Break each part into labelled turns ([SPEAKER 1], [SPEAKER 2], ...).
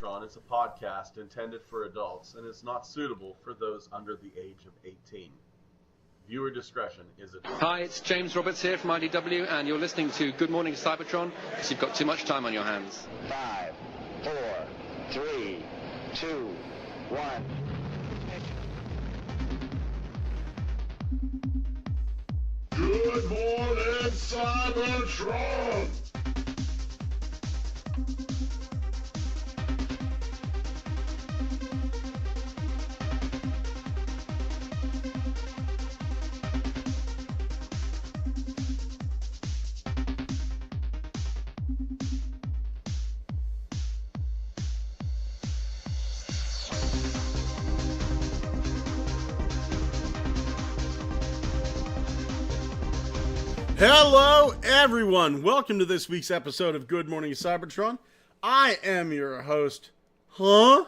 [SPEAKER 1] CYBERTRON is a podcast intended for adults and is not suitable for those under the age of 18. Viewer discretion is advised.
[SPEAKER 2] Hi, it's James Roberts here from IDW, and you're listening to Good Morning Cybertron, because you've got too much time on your hands.
[SPEAKER 3] 5, 4, 3, 2, 1.
[SPEAKER 4] Good morning, Cybertron!
[SPEAKER 5] Hello, everyone. Welcome to this week's episode of Good Morning Cybertron. I am your host. Huh?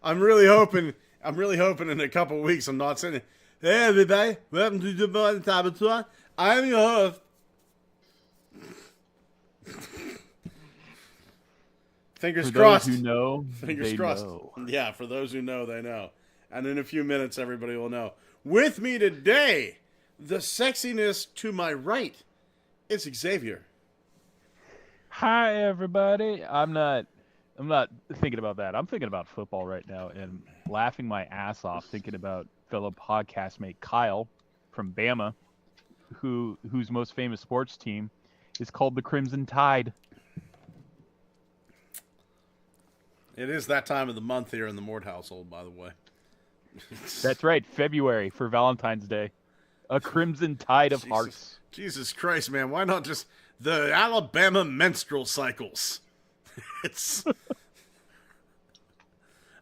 [SPEAKER 5] I'm really hoping in a couple weeks I'm not saying, hey everybody, welcome to Good Morning Cybertron. I am your host. Fingers crossed.
[SPEAKER 6] For those who know,
[SPEAKER 5] Fingers
[SPEAKER 6] they
[SPEAKER 5] crossed.
[SPEAKER 6] know.
[SPEAKER 5] Yeah, for those who know, they know. And in a few minutes, everybody will know. With me today, the sexiness to my right, it's Xavier.
[SPEAKER 6] Hi, everybody. I'm not thinking about that. I'm thinking about football right now and laughing my ass off thinking about fellow podcast mate Kyle from Bama, whose most famous sports team is called the Crimson Tide.
[SPEAKER 5] It is that time of the month here in the Mort household, by the way.
[SPEAKER 6] That's right, February for Valentine's Day. A crimson tide of hearts.
[SPEAKER 5] Jesus Christ, man. Why not just the Alabama menstrual cycles?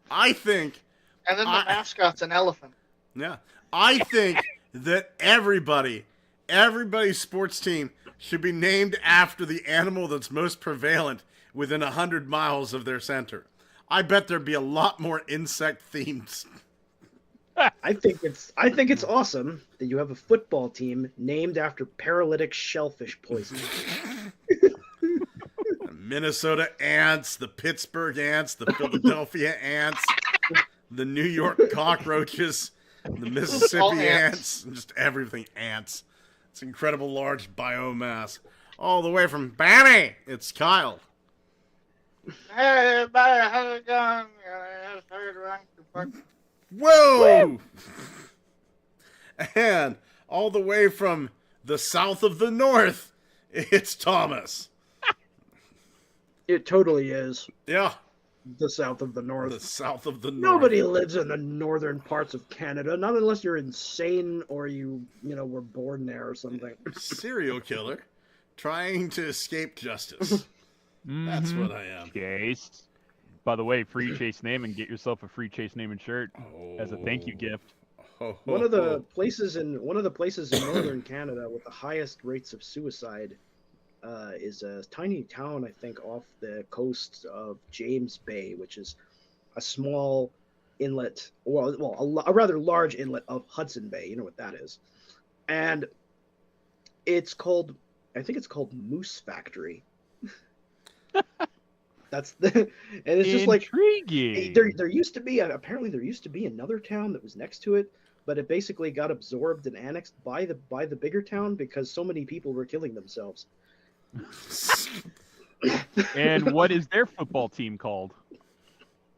[SPEAKER 5] I think...
[SPEAKER 7] And then the mascot's an elephant.
[SPEAKER 5] Yeah. I think that everybody's sports team should be named after the animal that's most prevalent within 100 miles of their center. I bet there'd be a lot more insect themes.
[SPEAKER 8] I think it's awesome that you have a football team named after paralytic shellfish poisoning.
[SPEAKER 5] Minnesota ants, the Pittsburgh ants, the Philadelphia ants, the New York cockroaches, the Mississippi ants, just everything ants. It's incredible large biomass. All the way from Bammy, it's Kyle.
[SPEAKER 7] Hey, everybody, how's it going?
[SPEAKER 5] Whoa! And all the way from the south of the north, it's Thomas.
[SPEAKER 8] It totally is.
[SPEAKER 5] Yeah.
[SPEAKER 8] The south of the north.
[SPEAKER 5] The south of the north.
[SPEAKER 8] Nobody lives in the northern parts of Canada, not unless you're insane or you were born there or something.
[SPEAKER 5] Serial killer trying to escape justice. That's what I am.
[SPEAKER 6] Chase. By the way, free Chase name and get yourself a free Chase name and shirt as a thank you gift.
[SPEAKER 8] One of the places in northern Canada with the highest rates of suicide is a tiny town, I think, off the coast of James Bay, which is a small inlet, a rather large inlet of Hudson Bay. You know what that is, and I think it's called Moose Factory. And it's just like
[SPEAKER 6] intriguing.
[SPEAKER 8] There used to be another town that was next to it, but it basically got absorbed and annexed by the bigger town because so many people were killing themselves.
[SPEAKER 6] And what is their football team called?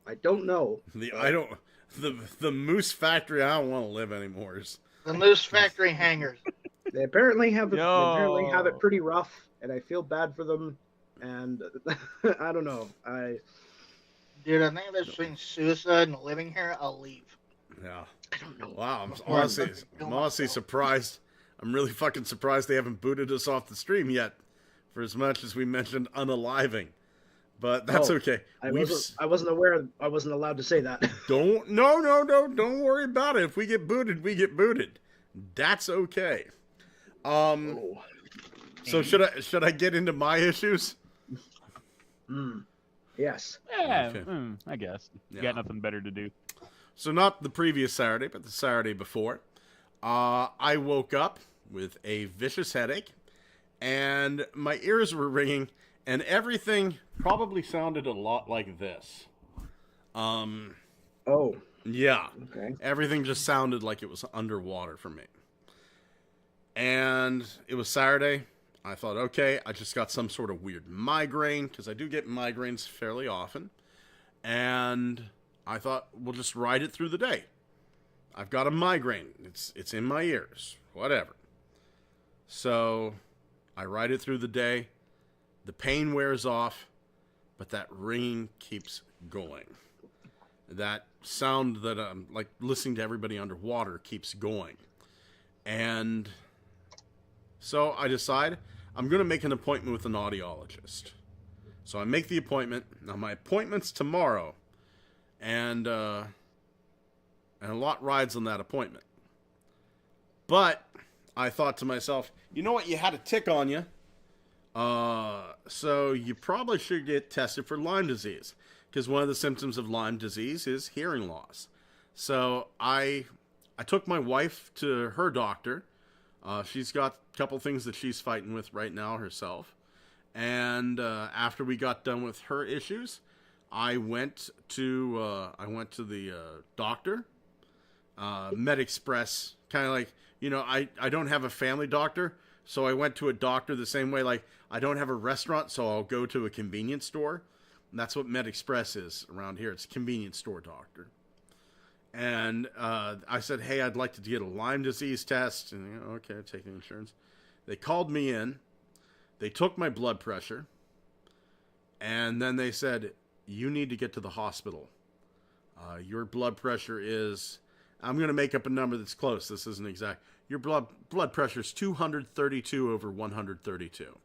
[SPEAKER 8] I don't know.
[SPEAKER 5] The Moose Factory. I don't want to live anymore.
[SPEAKER 7] The Moose Factory hangers.
[SPEAKER 8] They apparently have it pretty rough, and I feel bad for them. And I don't know.
[SPEAKER 7] Dude, I think between suicide and living here, I'll leave.
[SPEAKER 5] Yeah.
[SPEAKER 8] I don't know.
[SPEAKER 5] Wow, I'm honestly surprised. I'm really fucking surprised they haven't booted us off the stream yet, for as much as we mentioned unaliving. But that's okay.
[SPEAKER 8] I wasn't aware. I wasn't allowed to say that.
[SPEAKER 5] Don't worry about it. If we get booted, we get booted. That's okay. So should I get into my issues?
[SPEAKER 8] Yes.
[SPEAKER 6] Yeah,
[SPEAKER 5] Okay.
[SPEAKER 6] I guess. You
[SPEAKER 5] Yeah.
[SPEAKER 6] got nothing better to do.
[SPEAKER 5] So not the previous Saturday, but the Saturday before. I woke up with a vicious headache, and my ears were ringing, And everything probably sounded a lot like this.
[SPEAKER 8] Oh.
[SPEAKER 5] Yeah.
[SPEAKER 8] Okay.
[SPEAKER 5] Everything just sounded like it was underwater for me. And it was Saturday. I thought, okay, I just got some sort of weird migraine, because I do get migraines fairly often. And I thought, we'll just ride it through the day. I've got a migraine. It's in my ears. Whatever. So I ride it through the day. The pain wears off, but that ringing keeps going. That sound that I'm like listening to everybody underwater keeps going. And so I decide I'm going to make an appointment with an audiologist. So I make the appointment. Now my appointment's tomorrow. And a lot rides on that appointment. But I thought to myself, you know what? You had a tick on you. So you probably should get tested for Lyme disease, because one of the symptoms of Lyme disease is hearing loss. So I took my wife to her doctor. She's got a couple things that she's fighting with right now herself. And after we got done with her issues, I went to the doctor, MedExpress, kind of like, you know, I don't have a family doctor, so I went to a doctor the same way, like, I don't have a restaurant, so I'll go to a convenience store. And that's what MedExpress is around here. It's a convenience store doctor. And I said, hey, I'd like to get a Lyme disease test. And, you know, okay, take the insurance. They called me in. They took my blood pressure. And then they said, you need to get to the hospital. Your blood pressure is, I'm going to make up a number that's close. This isn't exact. Your blood pressure is 232 over 132.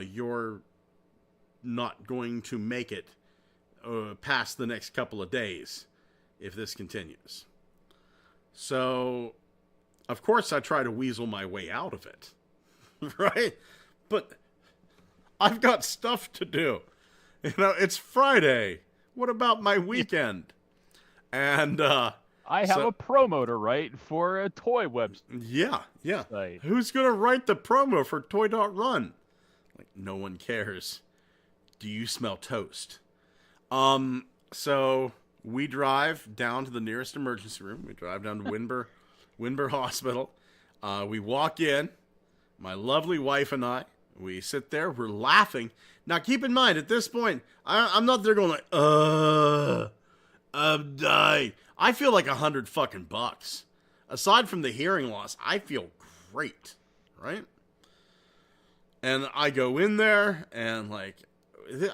[SPEAKER 5] You're not going to make it past the next couple of days if this continues. So, of course, I try to weasel my way out of it. Right? But I've got stuff to do. You know, it's Friday. What about my weekend? And
[SPEAKER 6] I have a promo to write for a toy website.
[SPEAKER 5] Yeah. Who's going to write the promo for Toy.Run? Like, no one cares. Do you smell toast? So we drive down to the nearest emergency room. We drive down to Winber Hospital. We walk in. My lovely wife and I. We sit there. We're laughing. Now, keep in mind, at this point, I'm not there going like, I'm dying. I feel like $100 fucking bucks. Aside from the hearing loss, I feel great, right? And I go in there, and like,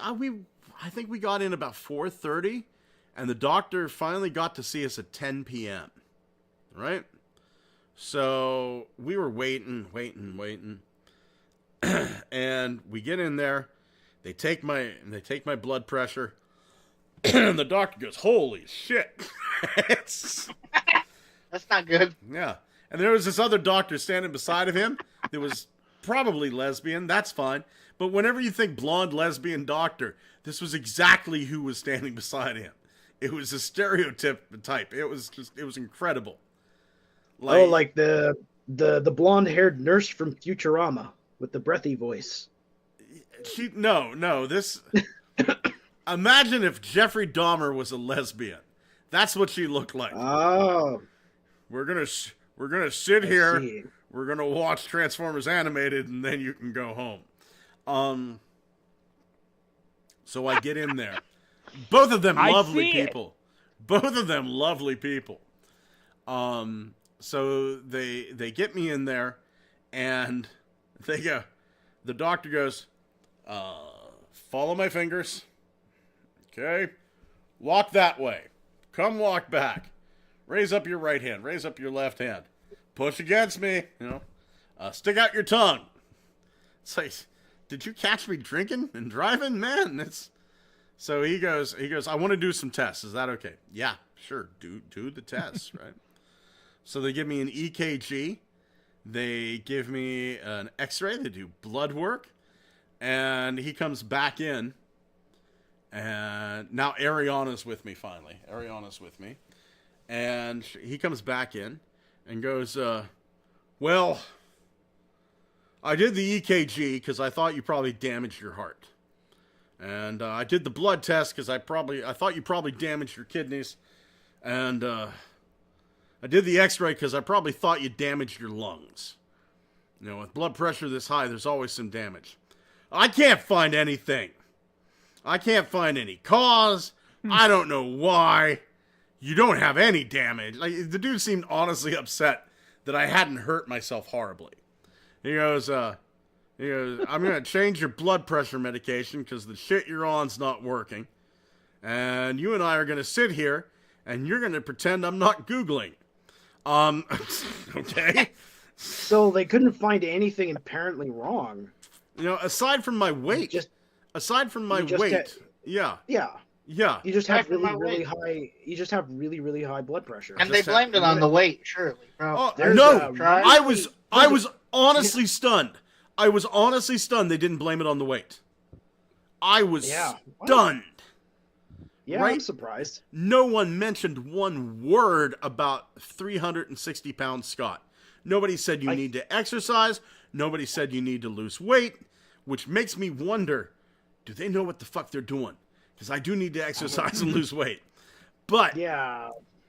[SPEAKER 5] I think we got in about 4:30, and the doctor finally got to see us at 10 p.m., right? So we were waiting. And we get in there. They take my blood pressure. And the doctor goes, holy shit.
[SPEAKER 7] That's not good.
[SPEAKER 5] Yeah. And there was this other doctor standing beside of him that was probably lesbian. That's fine. But whenever you think blonde lesbian doctor, this was exactly who was standing beside him. It was a stereotype type. It was incredible.
[SPEAKER 8] Like the blonde-haired nurse from Futurama with the breathy voice.
[SPEAKER 5] This... Imagine if Jeffrey Dahmer was a lesbian. That's what she looked like.
[SPEAKER 8] Oh.
[SPEAKER 5] We're gonna sit here. We're gonna watch Transformers Animated, and then you can go home. So I get in there. Both of them lovely people. Both of them lovely people. So they get me in there, and the doctor goes, follow my fingers. Okay, walk that way. Come walk back. Raise up your right hand. Raise up your left hand. Push against me. You know, stick out your tongue. It's like, did you catch me drinking and driving, man? So he goes. I want to do some tests. Is that okay? Yeah, sure. Do the tests, right? So they give me an EKG. They give me an X-ray. They do blood work, and he comes back in. And now Ariana's with me, finally. Ariana's with me. And he comes back in and goes, well, I did the EKG because I thought you probably damaged your heart. And I did the blood test because I thought you probably damaged your kidneys. And I did the x-ray because I probably thought you damaged your lungs. You know, with blood pressure this high, there's always some damage. I can't find anything. I can't find any cause. I don't know why. You don't have any damage. Like, the dude seemed honestly upset that I hadn't hurt myself horribly. He goes, I'm going to change your blood pressure medication because the shit you're on's not working. And you and I are going to sit here, and you're going to pretend I'm not Googling. Okay.
[SPEAKER 8] So they couldn't find anything apparently wrong.
[SPEAKER 5] You know, aside from my weight. Yeah.
[SPEAKER 8] Yeah. You just have really high. You just have really high blood pressure.
[SPEAKER 7] And they blamed it on the weight, surely.
[SPEAKER 5] Oh, no, I was honestly stunned. I was honestly stunned they didn't blame it on the weight. I was stunned.
[SPEAKER 8] Yeah, right? I'm surprised.
[SPEAKER 5] No one mentioned one word about 360-pound Scott. Nobody said you need to exercise. Nobody said you need to lose weight, which makes me wonder, do they know what the fuck they're doing? Because I do need to exercise and lose weight. But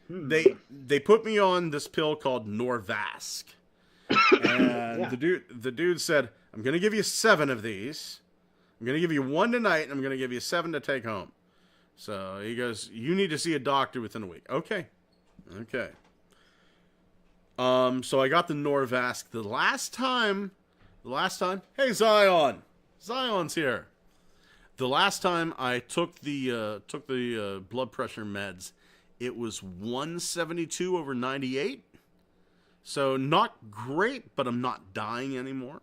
[SPEAKER 5] they put me on this pill called Norvasc. And the dude said, I'm going to give you 7 of these. I'm going to give you 1 tonight, and I'm going to give you 7 to take home. So he goes, you need to see a doctor within a week. Okay. So I got the Norvasc. The last time, hey, Zion's here. The last time I took the blood pressure meds, it was 172/98. So not great, but I'm not dying anymore.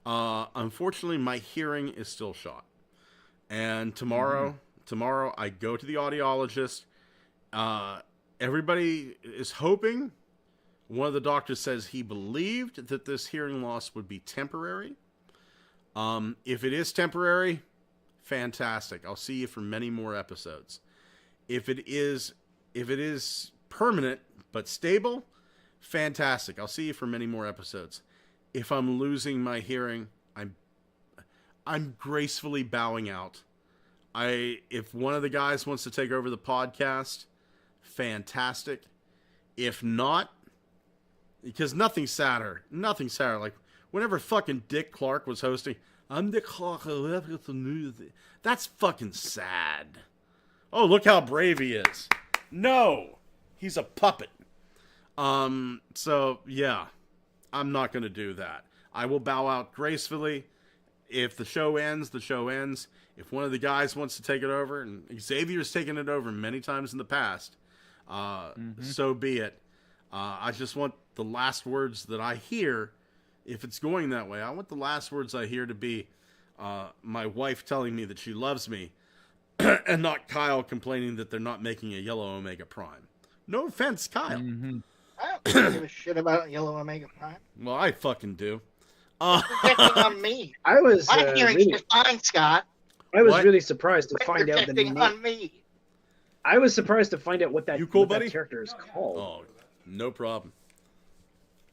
[SPEAKER 5] Unfortunately, my hearing is still shot. And tomorrow I go to the audiologist. Everybody is hoping. One of the doctors says he believed that this hearing loss would be temporary. If it is temporary, fantastic. I'll see you for many more episodes. If it is permanent but stable, fantastic. I'll see you for many more episodes. If I'm losing my hearing, I'm gracefully bowing out. If one of the guys wants to take over the podcast, fantastic. If not, because nothing's sadder. Like whenever fucking Dick Clark was hosting, I'm Dick Clark. That's fucking sad. Oh, look how brave he is. No, he's a puppet. So yeah, I'm not going to do that. I will bow out gracefully. If the show ends, the show ends. If one of the guys wants to take it over, and Xavier's taken it over many times in the past, so be it. I just want the last words that I hear, if it's going that way, I want the last words I hear to be my wife telling me that she loves me, and not Kyle complaining that they're not making a Yellow Omega Prime. No offense, Kyle.
[SPEAKER 7] I don't give a shit about Yellow Omega Prime.
[SPEAKER 5] Well, I fucking do.
[SPEAKER 7] Projecting on me.
[SPEAKER 8] I was
[SPEAKER 7] My hearing's just fine, Scott.
[SPEAKER 8] I was really surprised to find out the
[SPEAKER 7] Projecting on me.
[SPEAKER 8] I was surprised to find out what that,
[SPEAKER 5] buddy?
[SPEAKER 8] that character is called.
[SPEAKER 5] Oh, no problem.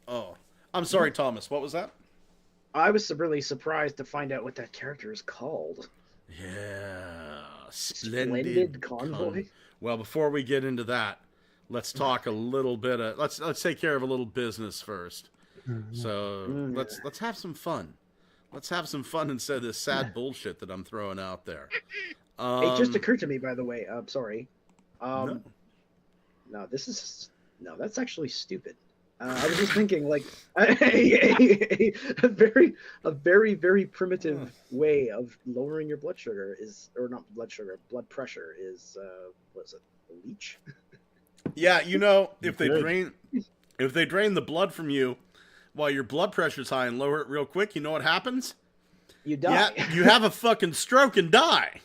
[SPEAKER 5] Oh, I'm sorry, Thomas. What was that?
[SPEAKER 8] I was really surprised to find out what that character is called.
[SPEAKER 5] Yeah,
[SPEAKER 8] Splendid Convoy.
[SPEAKER 5] Well, before we get into that, let's talk a little bit. Let's take care of a little business first. So let's have some fun. Let's have some fun instead of this sad bullshit that I'm throwing out there.
[SPEAKER 8] It just occurred to me, by the way. I'm sorry.
[SPEAKER 5] No,
[SPEAKER 8] that's actually stupid. I was just thinking, like, a very, very primitive way of lowering your blood sugar is, or not blood sugar, blood pressure is, what is it, a leech?
[SPEAKER 5] Yeah, you know, if they drain the blood from you while your blood pressure's high and lower it real quick, you know what happens?
[SPEAKER 8] You die.
[SPEAKER 5] Yeah, you have a fucking stroke and die.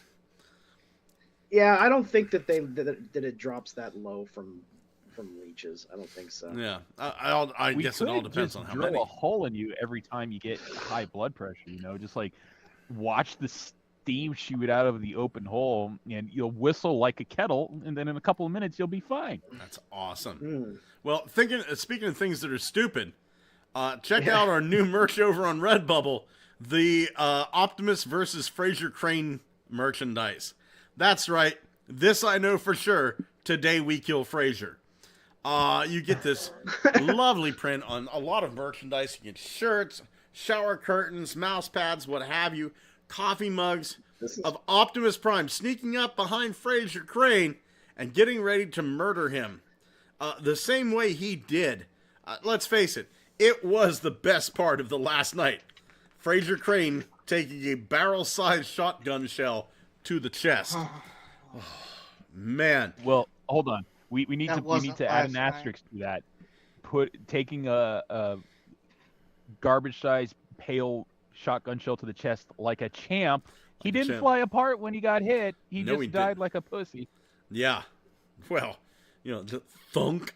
[SPEAKER 8] Yeah, I don't think that it drops that low from leeches. I don't think so.
[SPEAKER 5] Yeah, I guess it all depends on how many.
[SPEAKER 6] Drill a hole in you every time you get high blood pressure. You know, just like watch the steam shoot out of the open hole, and you'll whistle like a kettle, and then in a couple of minutes you'll be fine.
[SPEAKER 5] That's awesome. Well, speaking of things that are stupid, Check out our new merch over on Redbubble, the Optimus versus Fraser Crane merchandise. That's right. This I know for sure. Today we kill Fraser. You get this lovely print on a lot of merchandise. You get shirts, shower curtains, mouse pads, what have you, coffee mugs of Optimus Prime sneaking up behind Fraser Crane and getting ready to murder him. The same way he did. Let's face it, it was the best part of the last night. Fraser Crane taking a barrel-sized shotgun shell to the chest. Oh, man.
[SPEAKER 6] Well, hold on. We need to add an asterisk to that. Taking a garbage-sized pale shotgun shell to the chest like a champ. He didn't fly apart when he got hit. He just died like a pussy.
[SPEAKER 5] Yeah. Well, the thunk.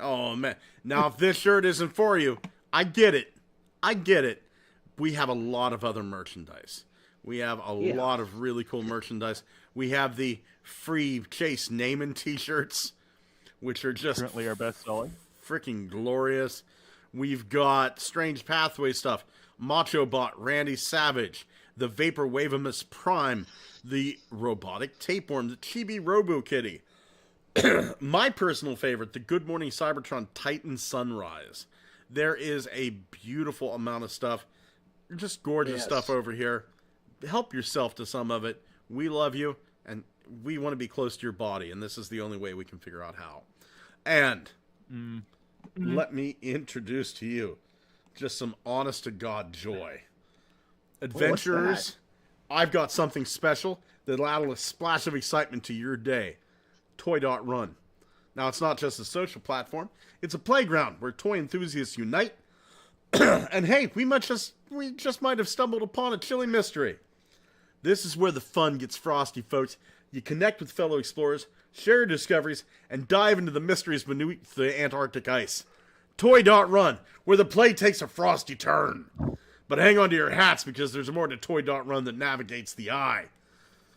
[SPEAKER 5] Oh, man. Now, if this shirt isn't for you, I get it. We have a lot of other merchandise. We have a lot of really cool merchandise. We have the free Chase Naaman t-shirts, which are just
[SPEAKER 6] currently our best selling.
[SPEAKER 5] Freaking glorious. We've got Strange Pathway stuff. Macho Bot, Randy Savage, the Vapor Wavimus Prime, the Robotic Tapeworm, the Chibi Robo Kitty. My personal favorite, the Good Morning Cybertron Titan Sunrise. There is a beautiful amount of stuff. Just gorgeous stuff over here. Help yourself to some of it. We love you, and we want to be close to your body, and this is the only way we can figure out how. And let me introduce to you just some honest-to-God joy. Adventurers, I've got something special that'll add a splash of excitement to your day. Toy.Run. Now, it's not just a social platform. It's a playground where toy enthusiasts unite. And hey, we just might have stumbled upon a chilly mystery. This is where the fun gets frosty, folks. You connect with fellow explorers, share your discoveries, and dive into the mysteries beneath the Antarctic ice. Toy.Run, where the play takes a frosty turn. But hang on to your hats, because there's more to Toy.Run that navigates the eye.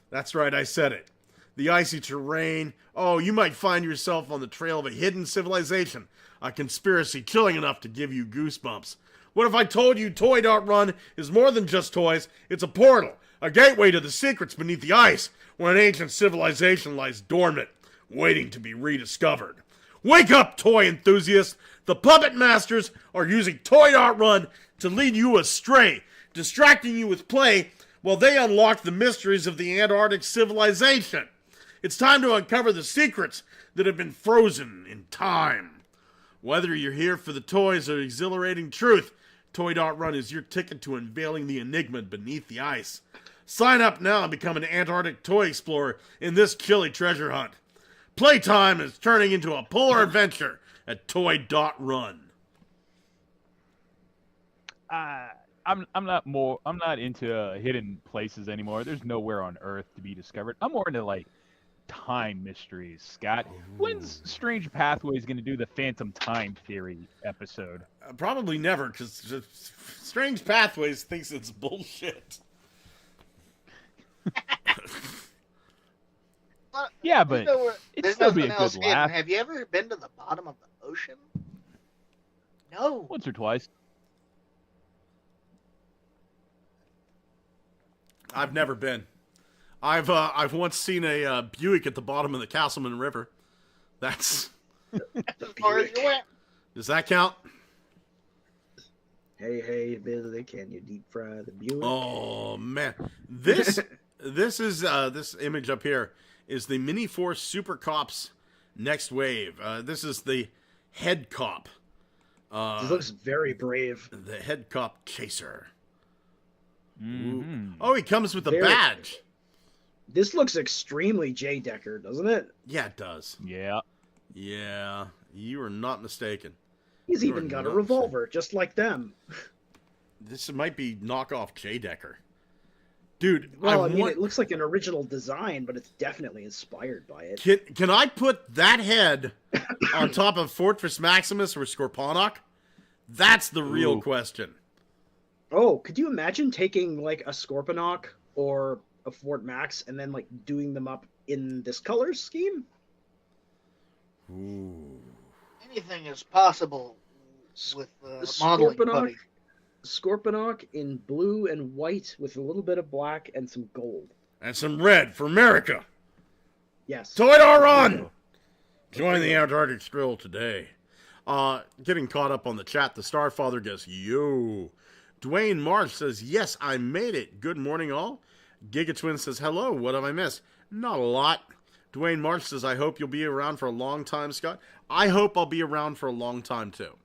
[SPEAKER 5] That's right, I said it. The icy terrain. Oh, you might find yourself on the trail of a hidden civilization. A conspiracy chilling enough to give you goosebumps. What if I told you Toy.Run is more than just toys? It's a portal, a gateway to the secrets beneath the ice, where an ancient civilization lies dormant, waiting to be rediscovered. Wake up, toy enthusiasts! The puppet masters are using Toy.Run to lead you astray, distracting you with play while they unlock the mysteries of the Antarctic civilization. It's time to uncover the secrets that have been frozen in time. Whether you're here for the toys or exhilarating truth, Toy.Run is your ticket to unveiling the enigma beneath the ice. Sign up now and become an Antarctic toy explorer in this chilly treasure hunt. Playtime is turning into a polar adventure at Toy.Run.
[SPEAKER 6] I'm not into hidden places anymore. There's nowhere on Earth to be discovered. I'm more into time mysteries, Scott. When's Strange Pathways going to do the Phantom Time Theory episode?
[SPEAKER 5] Probably never, because Strange Pathways thinks it's bullshit.
[SPEAKER 6] Yeah, but it'd still be a good laugh.
[SPEAKER 7] Have you ever been to the bottom of the ocean? No.
[SPEAKER 6] Once or twice.
[SPEAKER 5] I've never been. I've once seen a Buick at the bottom of the Castleman River. That's
[SPEAKER 7] as far as you went.
[SPEAKER 5] Does that count?
[SPEAKER 8] Hey, Billy, can you deep fry the Buick?
[SPEAKER 5] Oh man, this is this image up here is the Mini Force Super Cops Next Wave. This is the Head Cop.
[SPEAKER 8] This looks very brave.
[SPEAKER 5] The Head Cop Chaser.
[SPEAKER 6] Mm-hmm.
[SPEAKER 5] Oh, he comes with a badge.
[SPEAKER 8] This looks extremely J. Decker, doesn't it?
[SPEAKER 5] Yeah, it does.
[SPEAKER 6] Yeah.
[SPEAKER 5] Yeah, you are not mistaken.
[SPEAKER 8] He's even got a revolver, just like them.
[SPEAKER 5] This might be knockoff J. Decker. Dude,
[SPEAKER 8] well, it looks like an original design, but it's definitely inspired by it.
[SPEAKER 5] Can I put that head on top of Fortress Maximus or Scorponok? That's the real question.
[SPEAKER 8] Oh, could you imagine taking a Scorponok or a Fort Max and then doing them up in this color scheme?
[SPEAKER 5] Ooh.
[SPEAKER 7] Anything is possible with modeling
[SPEAKER 8] Scorponok,
[SPEAKER 7] putty.
[SPEAKER 8] Scorponok in blue and white with a little bit of black and some gold.
[SPEAKER 5] And some red for America.
[SPEAKER 8] Yes.
[SPEAKER 5] Toy Run! Join the Antarctic Stroll today. Getting caught up on the chat, the Starfather goes, yo. Dwayne Marsh says, yes, I made it. Good morning, all. Gigatwin says, hello, what have I missed? Not a lot. Dwayne Marsh says, I hope you'll be around for a long time, Scott. I hope I'll be around for a long time, too.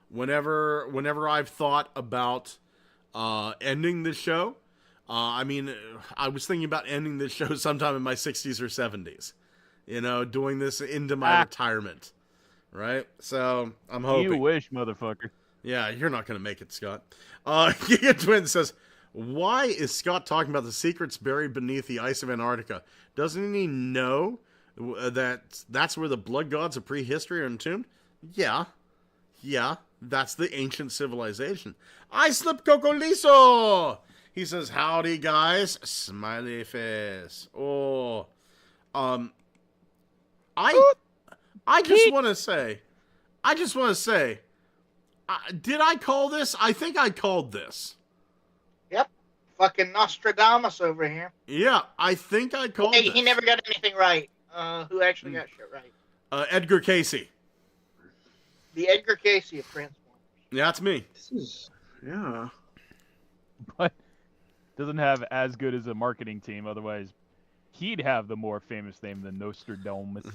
[SPEAKER 5] Whenever I've thought about ending this show, I was thinking about ending this show sometime in my 60s or 70s. You know, doing this into my retirement. Right? So, I'm hoping.
[SPEAKER 6] You wish, motherfucker.
[SPEAKER 5] Yeah, you're not going to make it, Scott. Giga Twin says, why is Scott talking about the secrets buried beneath the ice of Antarctica? Doesn't he know that that's where the blood gods of prehistory are entombed? Yeah, that's the ancient civilization. I slip Coco Liso! He says, howdy, guys. Smiley face. Oh. I just want to say, did I call this? I think I called this.
[SPEAKER 7] Yep. Fucking Nostradamus over here.
[SPEAKER 5] Yeah, I think I called this.
[SPEAKER 7] He never got anything right. Who actually got shit right?
[SPEAKER 5] Edgar Casey.
[SPEAKER 7] The Edgar Casey of Transformers.
[SPEAKER 5] Yeah, that's me.
[SPEAKER 8] This is, yeah.
[SPEAKER 6] But doesn't have as good as a marketing team. Otherwise, he'd have the more famous name than Nostradamus.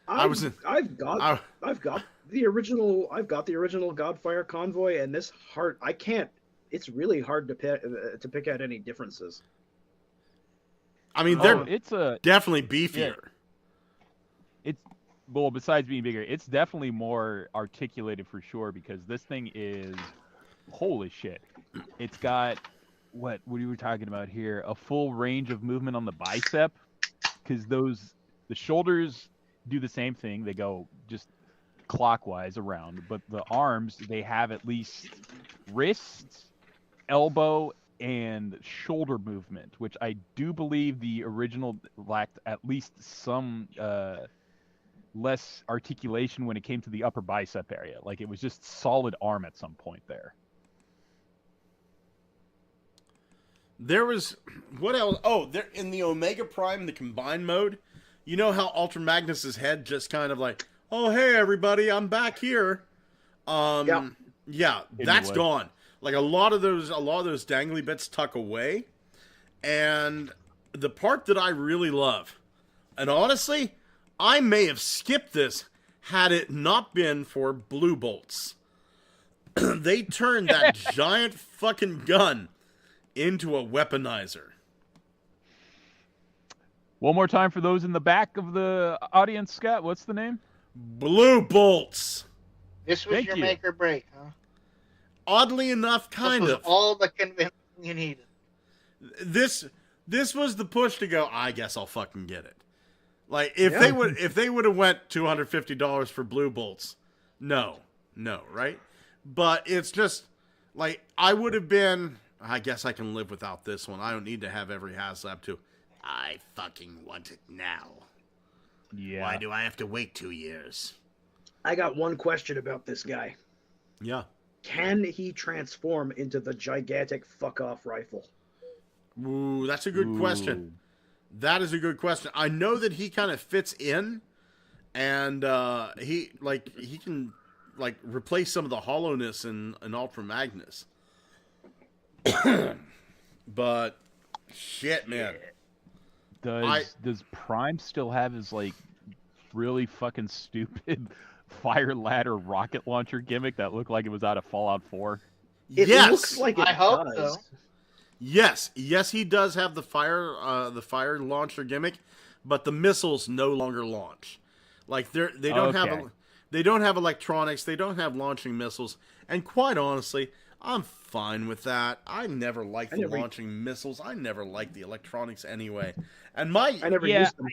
[SPEAKER 8] I've got the original Godfire Convoy, and this heart. I can't. It's really hard to pick out any differences.
[SPEAKER 5] I mean, they're definitely beefier.
[SPEAKER 6] Yeah. Well, besides being bigger, it's definitely more articulated for sure, because this thing is, holy shit. It's got, what you were talking about here, a full range of movement on the bicep, because the shoulders do the same thing. They go just clockwise around, but the arms, they have at least wrist, elbow, and shoulder movement, which I do believe the original lacked at least some less articulation when it came to the upper bicep area. Like, it was just solid arm at some point there.
[SPEAKER 5] There was, what else? Oh, there in the Omega Prime, the combined mode, you know how Ultra Magnus's head just kind of like, oh, hey, everybody, I'm back here. Yeah, that's gone. Like, a lot of those dangly bits tuck away. And the part that I really love, and honestly, I may have skipped this had it not been for blue bolts. They turned that giant fucking gun into a weaponizer.
[SPEAKER 6] One more time for those in the back of the audience, Scott. What's the name?
[SPEAKER 5] Blue bolts.
[SPEAKER 7] This was your make or break, huh?
[SPEAKER 5] Oddly enough, kind of.
[SPEAKER 7] All the convincing you needed.
[SPEAKER 5] This was the push to go, I guess I'll fucking get it. Like, if they would have went $250 for blue bolts, no, right? But it's just like, I would have been, I guess I can live without this one. I don't need to have every HasLab too. I fucking want it now.
[SPEAKER 6] Yeah.
[SPEAKER 5] Why do I have to wait 2 years?
[SPEAKER 8] I got one question about this guy.
[SPEAKER 5] Yeah.
[SPEAKER 8] Can he transform into the gigantic fuck-off rifle?
[SPEAKER 5] Ooh, that's a good question. That is a good question. I know that he kind of fits in, and he can like replace some of the hollowness in Ultra Magnus. But shit, man.
[SPEAKER 6] Does Prime still have his like really fucking stupid fire ladder rocket launcher gimmick that looked like it was out of Fallout 4?
[SPEAKER 8] It looks like it
[SPEAKER 7] I hope
[SPEAKER 8] does.
[SPEAKER 7] so.
[SPEAKER 5] Yes, he does have the fire launcher gimmick, but the missiles no longer launch. Like they don't have electronics, they don't have launching missiles, and quite honestly, I'm fine with that. I never liked the launching missiles. I never liked the electronics anyway. And I
[SPEAKER 8] never used them.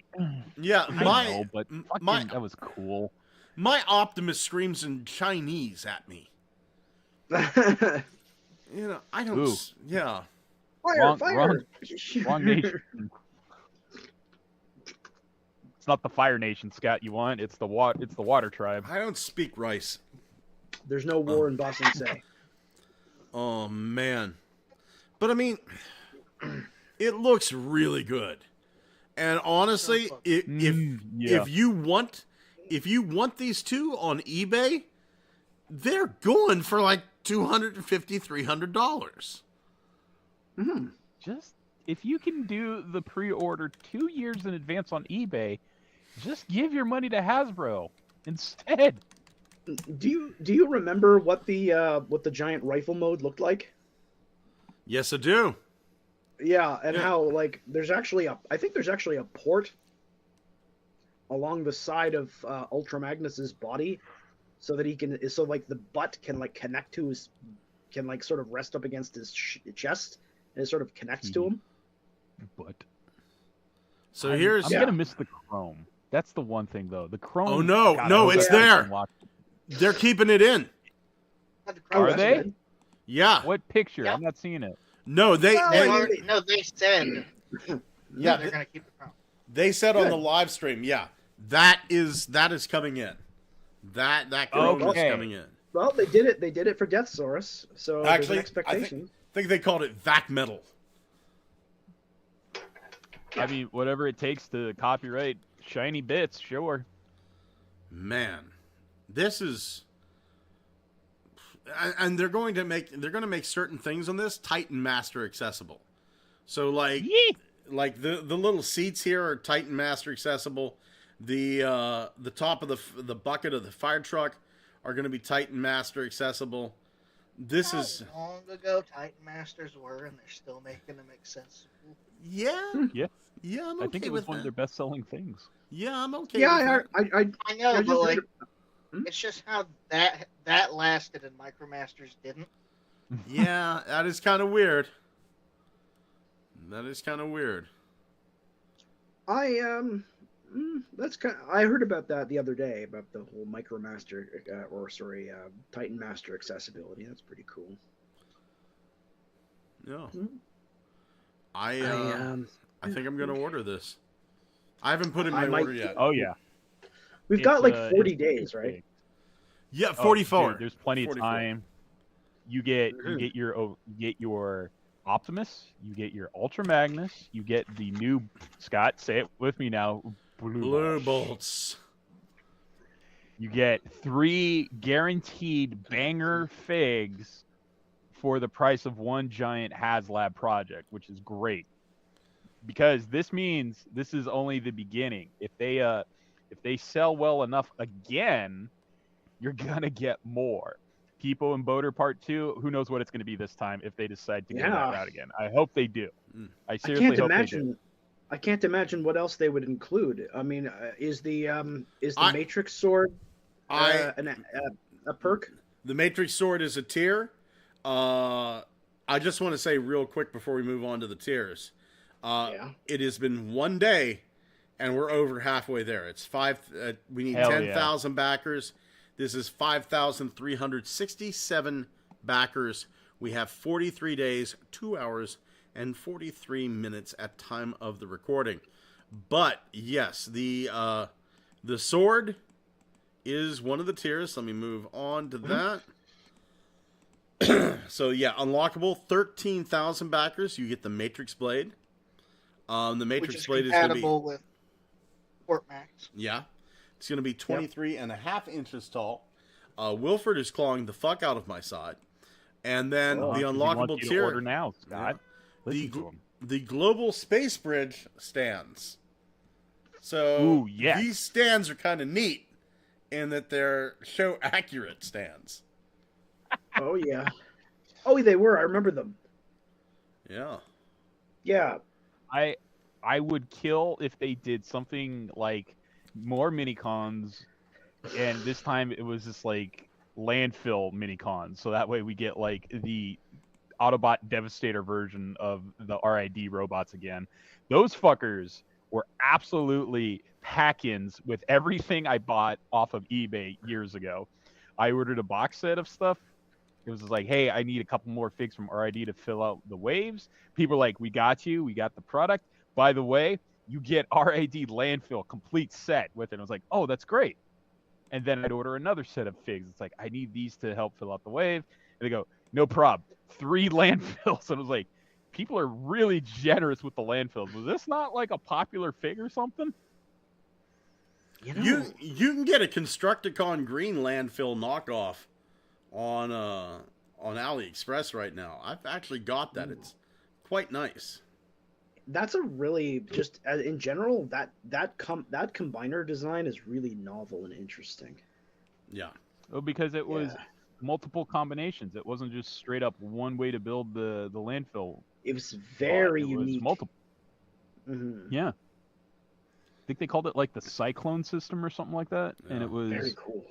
[SPEAKER 5] Yeah,
[SPEAKER 6] that was cool.
[SPEAKER 5] My Optimus screams in Chinese at me. You know, I don't.
[SPEAKER 6] Ooh.
[SPEAKER 5] Yeah.
[SPEAKER 8] Fire!
[SPEAKER 6] Wrong nation. It's not the Fire Nation, Scott. You want? It's the Water Tribe.
[SPEAKER 5] I don't speak rice.
[SPEAKER 8] There's no war in Ba Sing Se.
[SPEAKER 5] Oh man, but I mean, it looks really good. And honestly, if you want these two on eBay, they're going for like $250, $300.
[SPEAKER 6] Just if you can do the pre-order 2 years in advance on eBay, just give your money to Hasbro instead.
[SPEAKER 8] Do you remember what the giant rifle mode looked like?
[SPEAKER 5] Yes, I do.
[SPEAKER 8] Yeah, and how like I think there's actually a port along the side of Ultra Magnus's body, so that the butt can like connect to his, can like sort of rest up against his chest, and it sort of connects to him.
[SPEAKER 6] But
[SPEAKER 5] so
[SPEAKER 6] I'm
[SPEAKER 5] here's
[SPEAKER 6] gonna miss the chrome. That's the one thing though. The chrome.
[SPEAKER 5] Oh no, it's there. They're keeping it in.
[SPEAKER 6] Are they?
[SPEAKER 5] Yeah.
[SPEAKER 6] What picture?
[SPEAKER 7] Yeah.
[SPEAKER 6] I'm not seeing it.
[SPEAKER 5] No,
[SPEAKER 7] They said
[SPEAKER 5] yeah,
[SPEAKER 7] they're going to keep the crown.
[SPEAKER 5] they said on the live stream, yeah, that is coming in. That chrome is coming in.
[SPEAKER 8] Well, they did it. They did it for Deathsaurus, so there's
[SPEAKER 5] Actually,
[SPEAKER 8] an expectation.
[SPEAKER 5] I think they called it vac metal.
[SPEAKER 6] I mean, whatever it takes to copyright shiny bits, sure.
[SPEAKER 5] Man, this is, and they're going to make certain things on this Titan Master accessible. So like the little seats here are Titan Master accessible. The top of the bucket of the fire truck are going to be Titan Master accessible. This is
[SPEAKER 7] long ago Titan Masters were, and they're still making them accessible.
[SPEAKER 5] Yeah. I'm okay
[SPEAKER 6] I think it was
[SPEAKER 5] with
[SPEAKER 6] one
[SPEAKER 5] that.
[SPEAKER 6] of their best-selling things.
[SPEAKER 5] Yeah, I'm okay.
[SPEAKER 8] Yeah,
[SPEAKER 5] with
[SPEAKER 8] I
[SPEAKER 7] know, but like,
[SPEAKER 8] Hmm?
[SPEAKER 7] it's just how that lasted and Micromasters didn't.
[SPEAKER 5] Yeah, that is kind of weird.
[SPEAKER 8] I heard about that the other day, about the whole Micromaster Titan Master accessibility. That's pretty cool.
[SPEAKER 5] Yeah.
[SPEAKER 8] Hmm?
[SPEAKER 5] I think I'm gonna order this. I haven't put in my order yet.
[SPEAKER 6] Oh yeah.
[SPEAKER 8] We've got like 40 days, right?
[SPEAKER 5] Yeah, 44.
[SPEAKER 6] Dude, there's plenty of time. You get your Optimus, you get your Ultra Magnus, you get the new Scott. Say it with me now.
[SPEAKER 5] Blue bolts.
[SPEAKER 6] You get 3 guaranteed banger figs for the price of one giant HasLab project, which is great. Because this means this is only the beginning. If they sell well enough again, you're gonna get more. Kipo and Boater Part 2, who knows what it's going to be this time if they decide to go that route again. I hope they do. I seriously hope they do.
[SPEAKER 8] I can't imagine what else they would include. I mean, is the Matrix Sword a perk?
[SPEAKER 5] The Matrix Sword is a tier. I just want to say real quick before we move on to the tiers. It has been 1 day, and we're over halfway there. It's we need 10,000 backers. This is 5,367 backers. We have 43 days, 2 hours, and 43 minutes at time of the recording. But yes, the sword is one of the tiers. Let me move on to that. So yeah, unlockable, 13,000 backers. You get the Matrix Blade. The Matrix Blade is
[SPEAKER 7] compatible with Fort Max.
[SPEAKER 5] Yeah. It's going to be 23.5 inches tall. Wilford is clawing the fuck out of my side. And then the unlockable tier.
[SPEAKER 6] Order now, Scott.
[SPEAKER 5] The global space bridge stands. So these stands are kind of neat in that they're show accurate stands.
[SPEAKER 8] Oh yeah. Oh, they were. I remember them.
[SPEAKER 5] Yeah.
[SPEAKER 8] Yeah.
[SPEAKER 6] I would kill if they did something like more mini-cons, and this time it was just like landfill mini-cons, so that way we get like the Autobot Devastator version of the RID robots again. Those fuckers were absolutely pack-ins with everything I bought off of eBay years ago. I ordered a box set of stuff. It was just like, hey, I need a couple more figs from RID to fill out the waves. People were like, we got you. We got the product. By the way, you get RID landfill complete set with it. I was like, oh, that's great. And then I'd order another set of figs. It's like, I need these to help fill out the wave. And they go, no prob, 3 landfills. And I was like, people are really generous with the landfills. Was this not like a popular fig or something?
[SPEAKER 5] You can get a Constructicon green landfill knockoff on AliExpress right now. I've actually got that. It's quite nice.
[SPEAKER 8] That's a really, just in general, that combiner design is really novel and interesting.
[SPEAKER 5] Yeah.
[SPEAKER 6] Oh, because it was multiple combinations. It wasn't just straight up one way to build the landfill.
[SPEAKER 8] It was very unique.
[SPEAKER 6] It was multiple.
[SPEAKER 8] Mm-hmm.
[SPEAKER 6] Yeah. I think they called it like the Cyclone system or something like that. Yeah. And it was
[SPEAKER 8] very cool.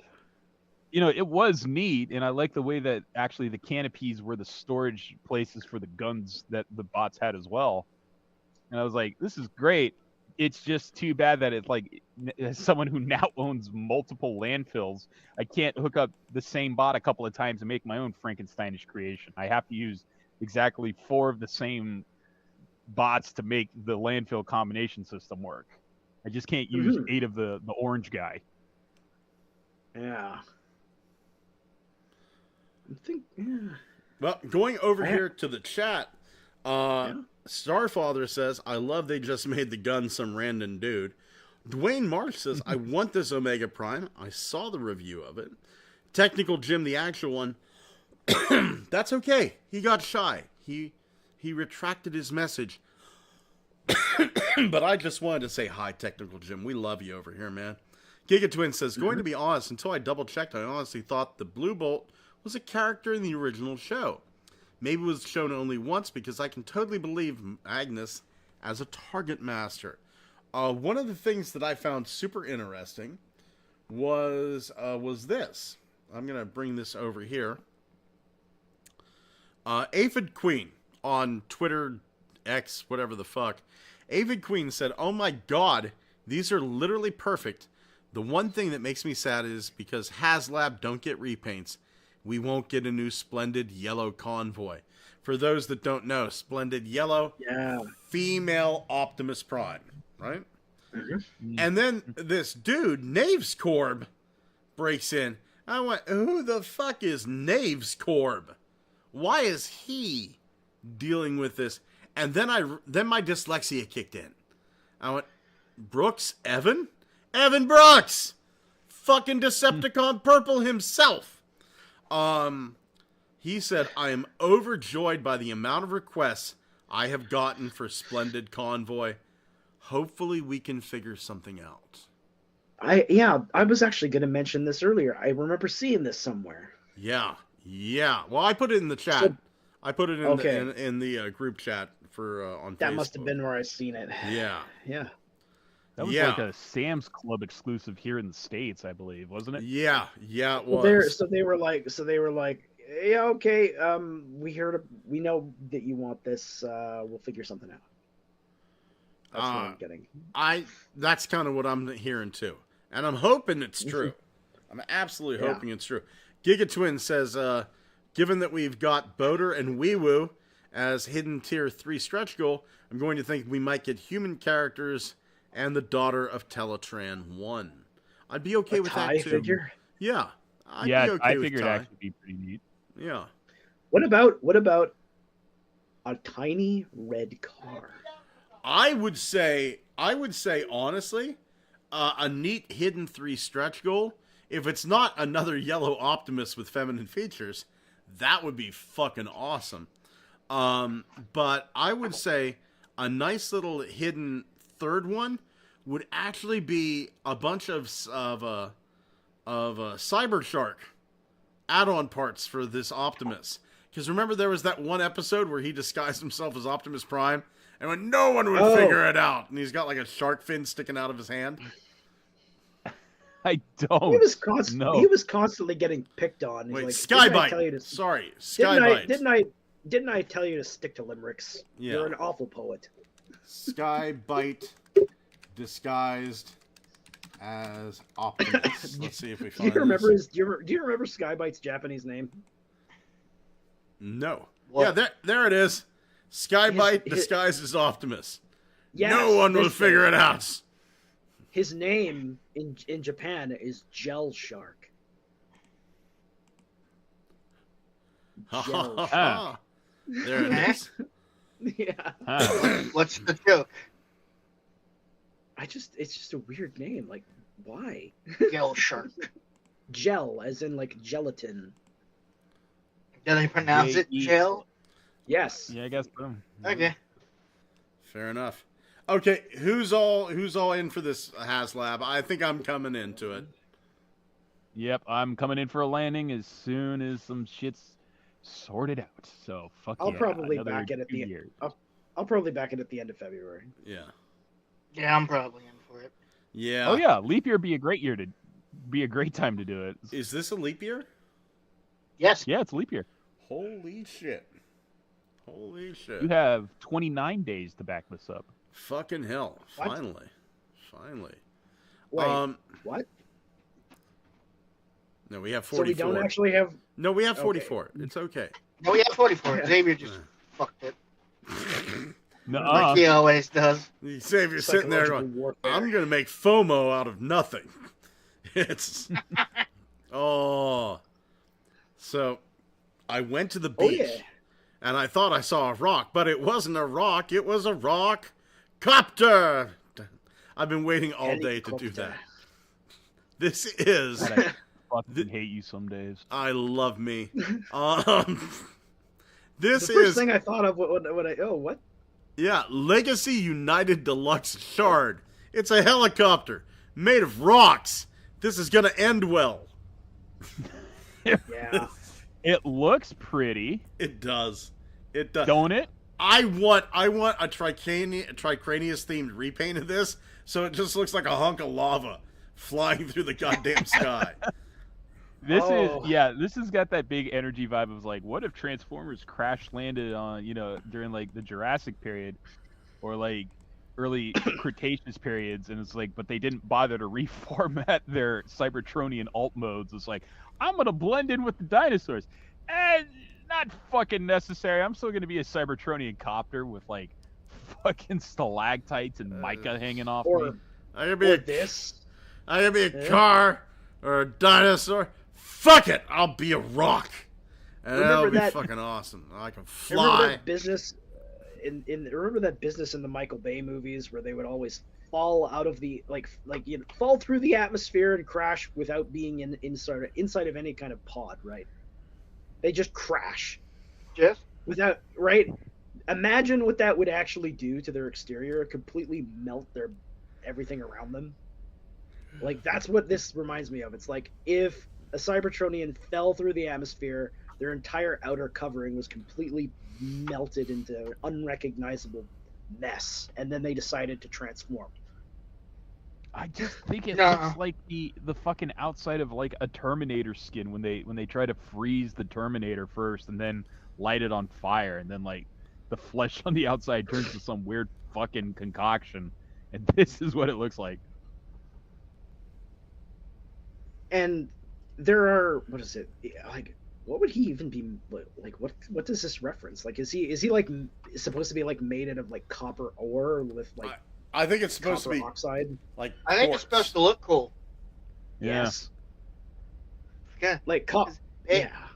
[SPEAKER 6] You know, it was neat, and I like the way that actually the canopies were the storage places for the guns that the bots had as well. And I was like, this is great. It's just too bad that it's like, as someone who now owns multiple landfills, I can't hook up the same bot a couple of times and make my own Frankensteinish creation. I have to use exactly 4 of the same bots to make the landfill combination system work. I just can't use 8 of the orange guy.
[SPEAKER 8] Yeah. I think,
[SPEAKER 5] Well, going over here to the chat, Starfather says, I love they just made the gun some random dude. Dwayne Marsh says, I want this Omega Prime. I saw the review of it. Technical Jim, the actual one. That's okay. He got shy. He retracted his message. But I just wanted to say hi, Technical Jim. We love you over here, man. Giga Twin says, going to be honest, until I double-checked, I honestly thought the Blue Bolt was a character in the original show. Maybe it was shown only once because I can totally believe Agnes as a target master. One of the things that I found super interesting was this. I'm going to bring this over here. Aphid Queen on Twitter, X, whatever the fuck. Aphid Queen said, oh my god, these are literally perfect. The one thing that makes me sad is because HasLab don't get repaints, we won't get a new Splendid Yellow Convoy. For those that don't know, Splendid Yellow, female Optimus Prime, right? Mm-hmm. And then this dude, Knaves Corb, breaks in. I went, who the fuck is Knaves Corb? Why is he dealing with this? And then my dyslexia kicked in. I went, Brooks? Evan Brooks! Fucking Decepticon Purple himself! He said, I am overjoyed by the amount of requests I have gotten for Splendid Convoy. Hopefully we can figure something out.
[SPEAKER 8] I was actually going to mention this earlier. I remember seeing this somewhere.
[SPEAKER 5] Yeah. Well, I put it in the chat. So, I put it in the group chat for on Facebook.
[SPEAKER 8] That must have been where I seen it.
[SPEAKER 5] Yeah.
[SPEAKER 6] That was like a Sam's Club exclusive here in the States, I believe, wasn't it?
[SPEAKER 5] Yeah, it was.
[SPEAKER 8] So they were like, yeah, okay, we know that you want this. We'll figure something out. That's what I'm getting.
[SPEAKER 5] That's kind of what I'm hearing too, and I'm hoping it's true. I'm absolutely hoping it's true. Giga Twin says, given that we've got Boater and Weewoo as hidden tier 3 stretch goal, I'm going to think we might get human characters and the daughter of Teletran 1. I'd be okay with that too.
[SPEAKER 8] Figure?
[SPEAKER 5] Yeah. I'd be okay
[SPEAKER 6] I
[SPEAKER 5] with
[SPEAKER 6] figured
[SPEAKER 5] Ty.
[SPEAKER 6] it'd actually be pretty neat.
[SPEAKER 5] Yeah.
[SPEAKER 8] What about a tiny red car?
[SPEAKER 5] I would say honestly, a neat hidden 3 stretch goal. If it's not another yellow Optimus with feminine features, that would be fucking awesome. But I would say a nice little hidden 3rd one would actually be a bunch of Cybershark add-on parts for this Optimus. Because remember there was that one episode where he disguised himself as Optimus Prime, and when no one would figure it out, and he's got like a shark fin sticking out of his hand.
[SPEAKER 6] I don't.
[SPEAKER 8] He was constantly getting picked on. He's
[SPEAKER 5] Wait,
[SPEAKER 8] like,
[SPEAKER 5] Skybite. Sorry, Skybite.
[SPEAKER 8] Didn't I tell you to stick to limericks?
[SPEAKER 5] Yeah.
[SPEAKER 8] You're an awful poet.
[SPEAKER 5] Skybite disguised as Optimus. Let's see if we find
[SPEAKER 8] Do you remember Skybite's Japanese name?
[SPEAKER 5] No.
[SPEAKER 8] Well,
[SPEAKER 5] yeah, there it is. Skybite disguised as Optimus.
[SPEAKER 8] Yes,
[SPEAKER 5] no one will figure it out.
[SPEAKER 8] His name in Japan is Gel Shark. Gel Shark.
[SPEAKER 5] There it is.
[SPEAKER 8] Yeah.
[SPEAKER 7] What's the joke?
[SPEAKER 8] It's just a weird name. Like, why?
[SPEAKER 7] Gel Shark.
[SPEAKER 8] Gel, as in like gelatin.
[SPEAKER 7] Do they pronounce it gel?
[SPEAKER 8] Yes.
[SPEAKER 6] Yeah, I guess so.
[SPEAKER 7] Okay.
[SPEAKER 5] Fair enough. Okay, who's all in for this HasLab? I think I'm coming into it.
[SPEAKER 6] Yep, I'm coming in for a landing as soon as some shit's sorted out. So fuck
[SPEAKER 8] I'll
[SPEAKER 6] yeah,
[SPEAKER 8] probably
[SPEAKER 6] another
[SPEAKER 8] back it at
[SPEAKER 6] 2
[SPEAKER 8] the
[SPEAKER 6] years.
[SPEAKER 8] I'll probably back it at the end of February.
[SPEAKER 5] Yeah.
[SPEAKER 7] Yeah, I'm probably in for it.
[SPEAKER 5] Yeah.
[SPEAKER 6] Oh yeah, leap year be a great time to do it.
[SPEAKER 5] Is this a leap year?
[SPEAKER 7] Yes.
[SPEAKER 6] Yeah, it's leap year.
[SPEAKER 5] Holy shit. Holy shit.
[SPEAKER 6] You have 29 days to back this up.
[SPEAKER 5] Fucking hell.
[SPEAKER 8] What?
[SPEAKER 5] Finally.
[SPEAKER 8] Wait, what?
[SPEAKER 5] No, we have
[SPEAKER 8] So
[SPEAKER 5] 44.
[SPEAKER 8] we don't actually have.
[SPEAKER 5] No, we have
[SPEAKER 8] Okay.
[SPEAKER 5] 44. It's okay.
[SPEAKER 7] No, we have 44. Xavier just fucked it.
[SPEAKER 6] Nuh-uh.
[SPEAKER 7] Like he always does.
[SPEAKER 5] Xavier's sitting there
[SPEAKER 8] Psychological
[SPEAKER 5] going,
[SPEAKER 8] warfare.
[SPEAKER 5] I'm going to make FOMO out of nothing. It's... Oh. So, I went to the
[SPEAKER 8] Oh,
[SPEAKER 5] beach,
[SPEAKER 8] yeah.
[SPEAKER 5] and I thought I saw a rock, but it wasn't a rock. It was a rock copter. I've been waiting all day to do
[SPEAKER 8] Helicopter.
[SPEAKER 5] that. This is...
[SPEAKER 6] God, I fucking hate you some days.
[SPEAKER 5] I love me.
[SPEAKER 8] The
[SPEAKER 5] This
[SPEAKER 8] first
[SPEAKER 5] is...
[SPEAKER 8] thing I thought of when what?
[SPEAKER 5] Yeah, Legacy United Deluxe Shard. It's a helicopter made of rocks. This is gonna end well.
[SPEAKER 8] Yeah.
[SPEAKER 6] It looks pretty,
[SPEAKER 5] It does. It does.
[SPEAKER 6] don't it?
[SPEAKER 5] I want a Tricranius themed repaint of this, so it just looks like a hunk of lava flying through the goddamn sky.
[SPEAKER 6] This
[SPEAKER 8] Oh.
[SPEAKER 6] this has got that big energy vibe of like, what if Transformers crash landed on, during like the Jurassic period or like early Cretaceous periods, and it's like, but they didn't bother to reformat their Cybertronian alt modes. It's like, I'm gonna blend in with the dinosaurs, and not fucking necessary. I'm still gonna be a Cybertronian copter with like fucking stalactites and mica hanging off
[SPEAKER 8] Or
[SPEAKER 6] me.
[SPEAKER 5] I could be
[SPEAKER 8] this.
[SPEAKER 5] I could be a car or a dinosaur. Fuck it, I'll be a rock, and that'll
[SPEAKER 8] Remember
[SPEAKER 5] be
[SPEAKER 8] that-
[SPEAKER 5] fucking awesome. I can
[SPEAKER 8] Remember
[SPEAKER 5] fly.
[SPEAKER 8] that business remember that business in the Michael Bay movies where they would always fall out of the fall through the atmosphere and crash without being inside of any kind of pod, right? They just crash
[SPEAKER 7] Just
[SPEAKER 8] without, right? Imagine what that would actually do to their exterior, completely melt everything around them. Like, that's what this reminds me of. It's like if a Cybertronian fell through the atmosphere, their entire outer covering was completely melted into an unrecognizable mess, and then they decided to transform.
[SPEAKER 6] I just think it
[SPEAKER 7] No.
[SPEAKER 6] looks like the fucking outside of like a Terminator skin when they try to freeze the Terminator first and then light it on fire, and then like the flesh on the outside turns to some weird fucking concoction, and this is what it looks like.
[SPEAKER 8] And there are, what is it, like, what would he even be like? What does this reference? Like, is he like supposed to be like made out of like copper ore with like
[SPEAKER 5] I think it's supposed to
[SPEAKER 8] copper
[SPEAKER 5] be
[SPEAKER 8] oxide?
[SPEAKER 5] like.
[SPEAKER 7] I think it's supposed to look cool.
[SPEAKER 6] Yeah.
[SPEAKER 8] Yes,
[SPEAKER 7] Yeah.
[SPEAKER 8] like
[SPEAKER 7] Hey,
[SPEAKER 8] yeah.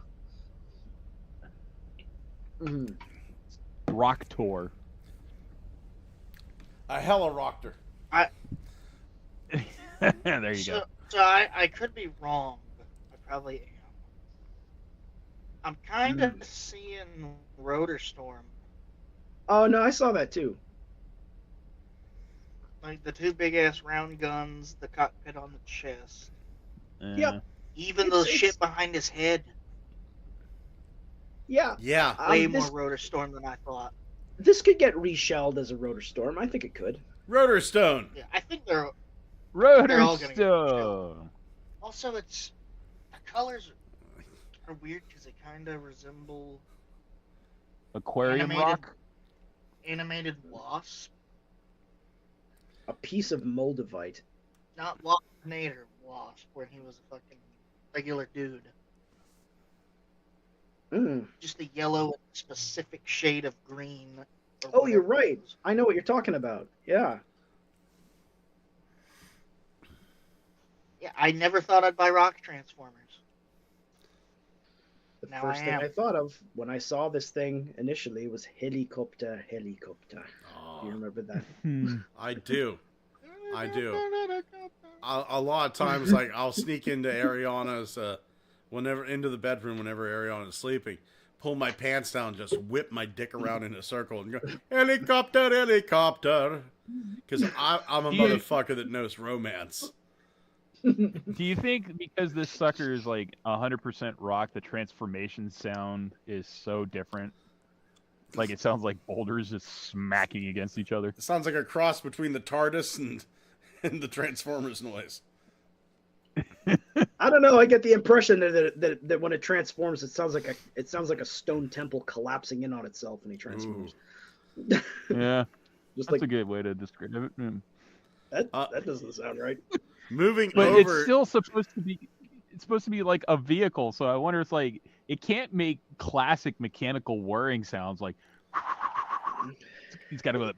[SPEAKER 8] Mhm.
[SPEAKER 6] Rock tour.
[SPEAKER 5] A helaroctor.
[SPEAKER 6] There you go.
[SPEAKER 7] So I could be wrong, but I probably am. I'm kind of seeing Rotor Storm.
[SPEAKER 8] Oh no, I saw that too.
[SPEAKER 7] Like the two big ass round guns, the cockpit on the chest,
[SPEAKER 8] Yep.
[SPEAKER 7] even
[SPEAKER 8] It's-
[SPEAKER 7] the shit behind his head.
[SPEAKER 8] Yeah,
[SPEAKER 5] Yeah.
[SPEAKER 7] Way
[SPEAKER 8] this,
[SPEAKER 7] more Rotor Storm than I thought.
[SPEAKER 8] this could get reshelled as a Rotor Storm. I think it could.
[SPEAKER 5] Rotor Stone.
[SPEAKER 7] Yeah, I think they're
[SPEAKER 6] Rotor
[SPEAKER 7] all gonna get
[SPEAKER 6] Stone.
[SPEAKER 7] also the colors are weird because they kind of resemble
[SPEAKER 6] Aquarium
[SPEAKER 7] Animated.
[SPEAKER 6] rock.
[SPEAKER 7] animated Wasp,
[SPEAKER 8] A piece of moldavite.
[SPEAKER 7] not Waspinator Wasp, where he was a fucking regular dude.
[SPEAKER 8] Mm.
[SPEAKER 7] Just a yellow and specific shade of green. or
[SPEAKER 8] Oh, you're
[SPEAKER 7] whatever it
[SPEAKER 8] right.
[SPEAKER 7] was.
[SPEAKER 8] I know what you're talking about. Yeah.
[SPEAKER 7] I never thought I'd buy rock Transformers.
[SPEAKER 8] The
[SPEAKER 7] Now
[SPEAKER 8] first
[SPEAKER 7] I
[SPEAKER 8] thing
[SPEAKER 7] am.
[SPEAKER 8] I thought of when I saw this thing initially was helicopter. Do you remember that?
[SPEAKER 5] I do. A lot of times, like, I'll sneak into Ariana's, into the bedroom whenever Ariana's sleeping, pull my pants down, just whip my dick around in a circle and go, helicopter. Because I'm a motherfucker that knows romance.
[SPEAKER 6] Do you think because this sucker is like 100% rock, the transformation sound is so different? Like it sounds like boulders just smacking against each other.
[SPEAKER 5] It sounds like a cross between the TARDIS and the Transformers noise.
[SPEAKER 8] I don't know. I get the impression that when it transforms, it sounds like a stone temple collapsing in on itself when he transforms.
[SPEAKER 6] Yeah,
[SPEAKER 8] Just
[SPEAKER 6] that's
[SPEAKER 8] like
[SPEAKER 6] a good way to describe it.
[SPEAKER 8] that doesn't sound right.
[SPEAKER 5] Moving
[SPEAKER 6] But
[SPEAKER 5] over,
[SPEAKER 6] it's still supposed to be. It's supposed to be like a vehicle, so I wonder if like it can't make classic mechanical whirring sounds like. He's got to go.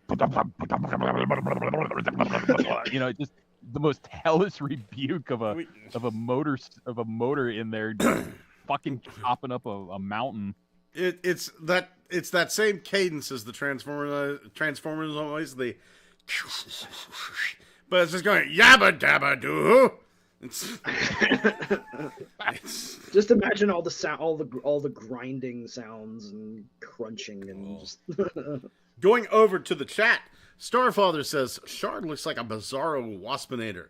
[SPEAKER 6] You know, just the most hellish rebuke of a motor in there, just fucking chopping up a mountain.
[SPEAKER 5] it's that same cadence as the Transformers noise. But it's just going yabba dabba doo. It's
[SPEAKER 8] Just imagine all the sound, all the grinding sounds and crunching and just.
[SPEAKER 5] Going over to the chat. Starfather says Shard looks like a bizarro waspinator.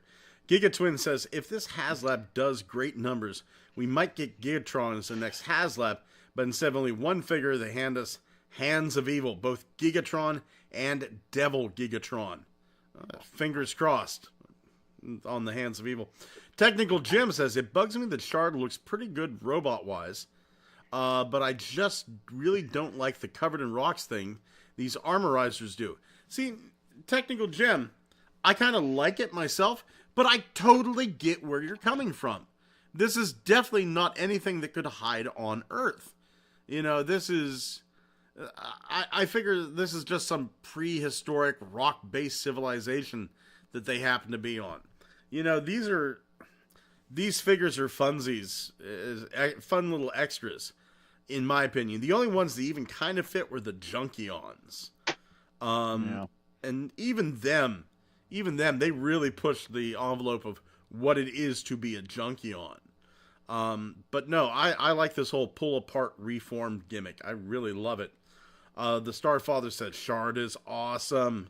[SPEAKER 5] Gigatwin says if this HasLab does great numbers, we might get Gigatron as the next HasLab, but instead of only one figure, they hand us Hands of Evil, both Gigatron and Devil Gigatron. Fingers crossed on the Hands of Evil. Technical Jim says, it bugs me that Shard looks pretty good robot-wise, but I just really don't like the covered in rocks thing these armorizers do. See, Technical Jim, I kind of like it myself, but I totally get where you're coming from. This is definitely not anything that could hide on Earth. You know, this is... I figure this is just some prehistoric rock-based civilization that they happen to be on. You know, these figures are funsies, fun little extras, in my opinion. The only ones that even kind of fit were the Junkions. And even them, they really pushed the envelope of what it is to be a Junkion. But no, I like this whole pull-apart reformed gimmick. I really love it. The Starfather said, Shard is awesome.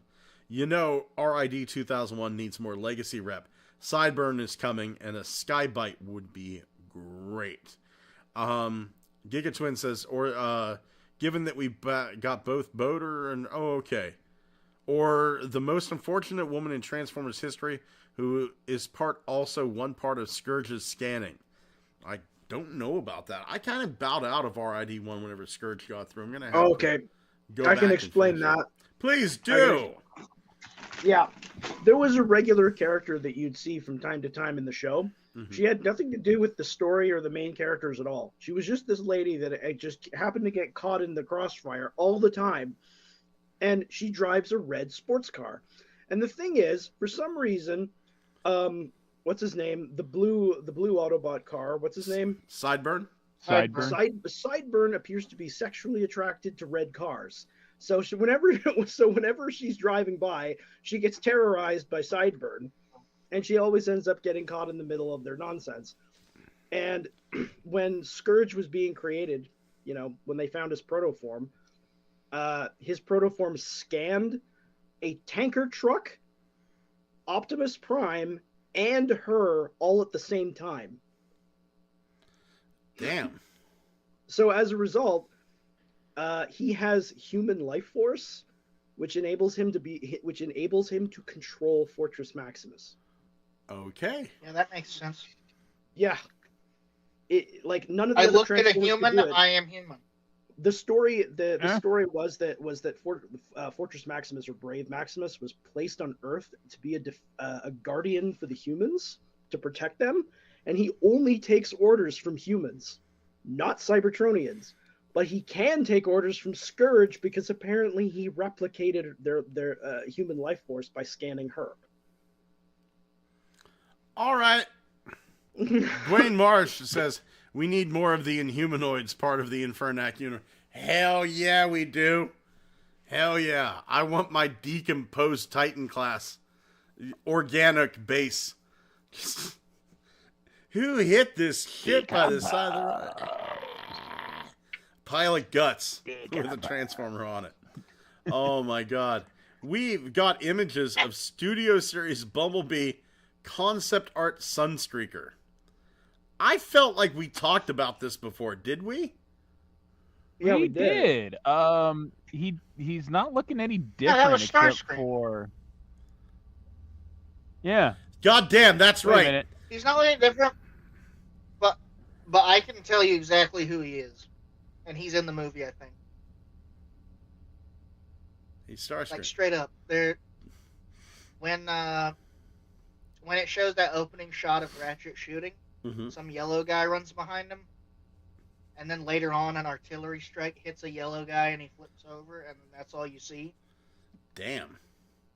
[SPEAKER 5] You know, RID 2001 needs more legacy rep. Sideburn is coming, and a Skybite would be great. Gigatwin says, given that we got both Boater and... Oh, okay. Or the most unfortunate woman in Transformers history, who is also one part of Scourge's scanning. I don't know about that. I kind of bowed out of RID 1 whenever Scourge got through. I'm going to have to go
[SPEAKER 8] I
[SPEAKER 5] back
[SPEAKER 8] can
[SPEAKER 5] and
[SPEAKER 8] explain
[SPEAKER 5] finish
[SPEAKER 8] that.
[SPEAKER 5] it. Please do.
[SPEAKER 8] Yeah, there was a regular character that you'd see from time to time in the show. Mm-hmm. She had nothing to do with the story or the main characters at all. She was just this lady that just happened to get caught in the crossfire all the time. And she drives a red sports car. And the thing is, for some reason, what's his name? The blue Autobot car. What's his name?
[SPEAKER 5] Sideburn.
[SPEAKER 8] Sideburn appears to be sexually attracted to red cars. So whenever she's driving by, she gets terrorized by Sideburn, and she always ends up getting caught in the middle of their nonsense. And when Scourge was being created, you know, when they found his protoform scanned a tanker truck, Optimus Prime, and her all at the same time.
[SPEAKER 5] Damn.
[SPEAKER 8] So as a result, he has human life force, which enables him to control Fortress Maximus.
[SPEAKER 5] Okay.
[SPEAKER 7] Yeah, that makes sense.
[SPEAKER 8] Yeah. Like none of the
[SPEAKER 7] I
[SPEAKER 8] other
[SPEAKER 7] look at a human. I am human.
[SPEAKER 8] The story was that Fortress Maximus, or Brave Maximus, was placed on Earth to be a guardian for the humans, to protect them, and he only takes orders from humans, not Cybertronians. But he can take orders from Scourge because apparently he replicated their human life force by scanning her.
[SPEAKER 5] All right. Dwayne Marsh says, we need more of the Inhumanoids part of the Infernac universe. Hell yeah, we do. Hell yeah. I want my decomposed Titan class. Organic base. Who hit this shit by the side of the road? Pile of guts with a transformer on it. Oh my god. We've got images of Studio Series Bumblebee concept art Sunstreaker. I felt like we talked about this before, did we?
[SPEAKER 8] Yeah,
[SPEAKER 6] we
[SPEAKER 8] we did.
[SPEAKER 6] He's not looking any
[SPEAKER 7] that
[SPEAKER 6] different
[SPEAKER 7] was
[SPEAKER 6] except
[SPEAKER 7] Starscream.
[SPEAKER 6] for. Yeah.
[SPEAKER 5] God damn, that's
[SPEAKER 6] Wait a
[SPEAKER 5] right.
[SPEAKER 6] minute.
[SPEAKER 7] He's not looking different, but I can tell you exactly who he is, and he's in the movie. I think,
[SPEAKER 5] He's Starscream.
[SPEAKER 7] like straight up, there. When it shows that opening shot of Ratchet shooting, some yellow guy runs behind him, and then later on an artillery strike hits a yellow guy and he flips over, and that's all you see.
[SPEAKER 5] Damn.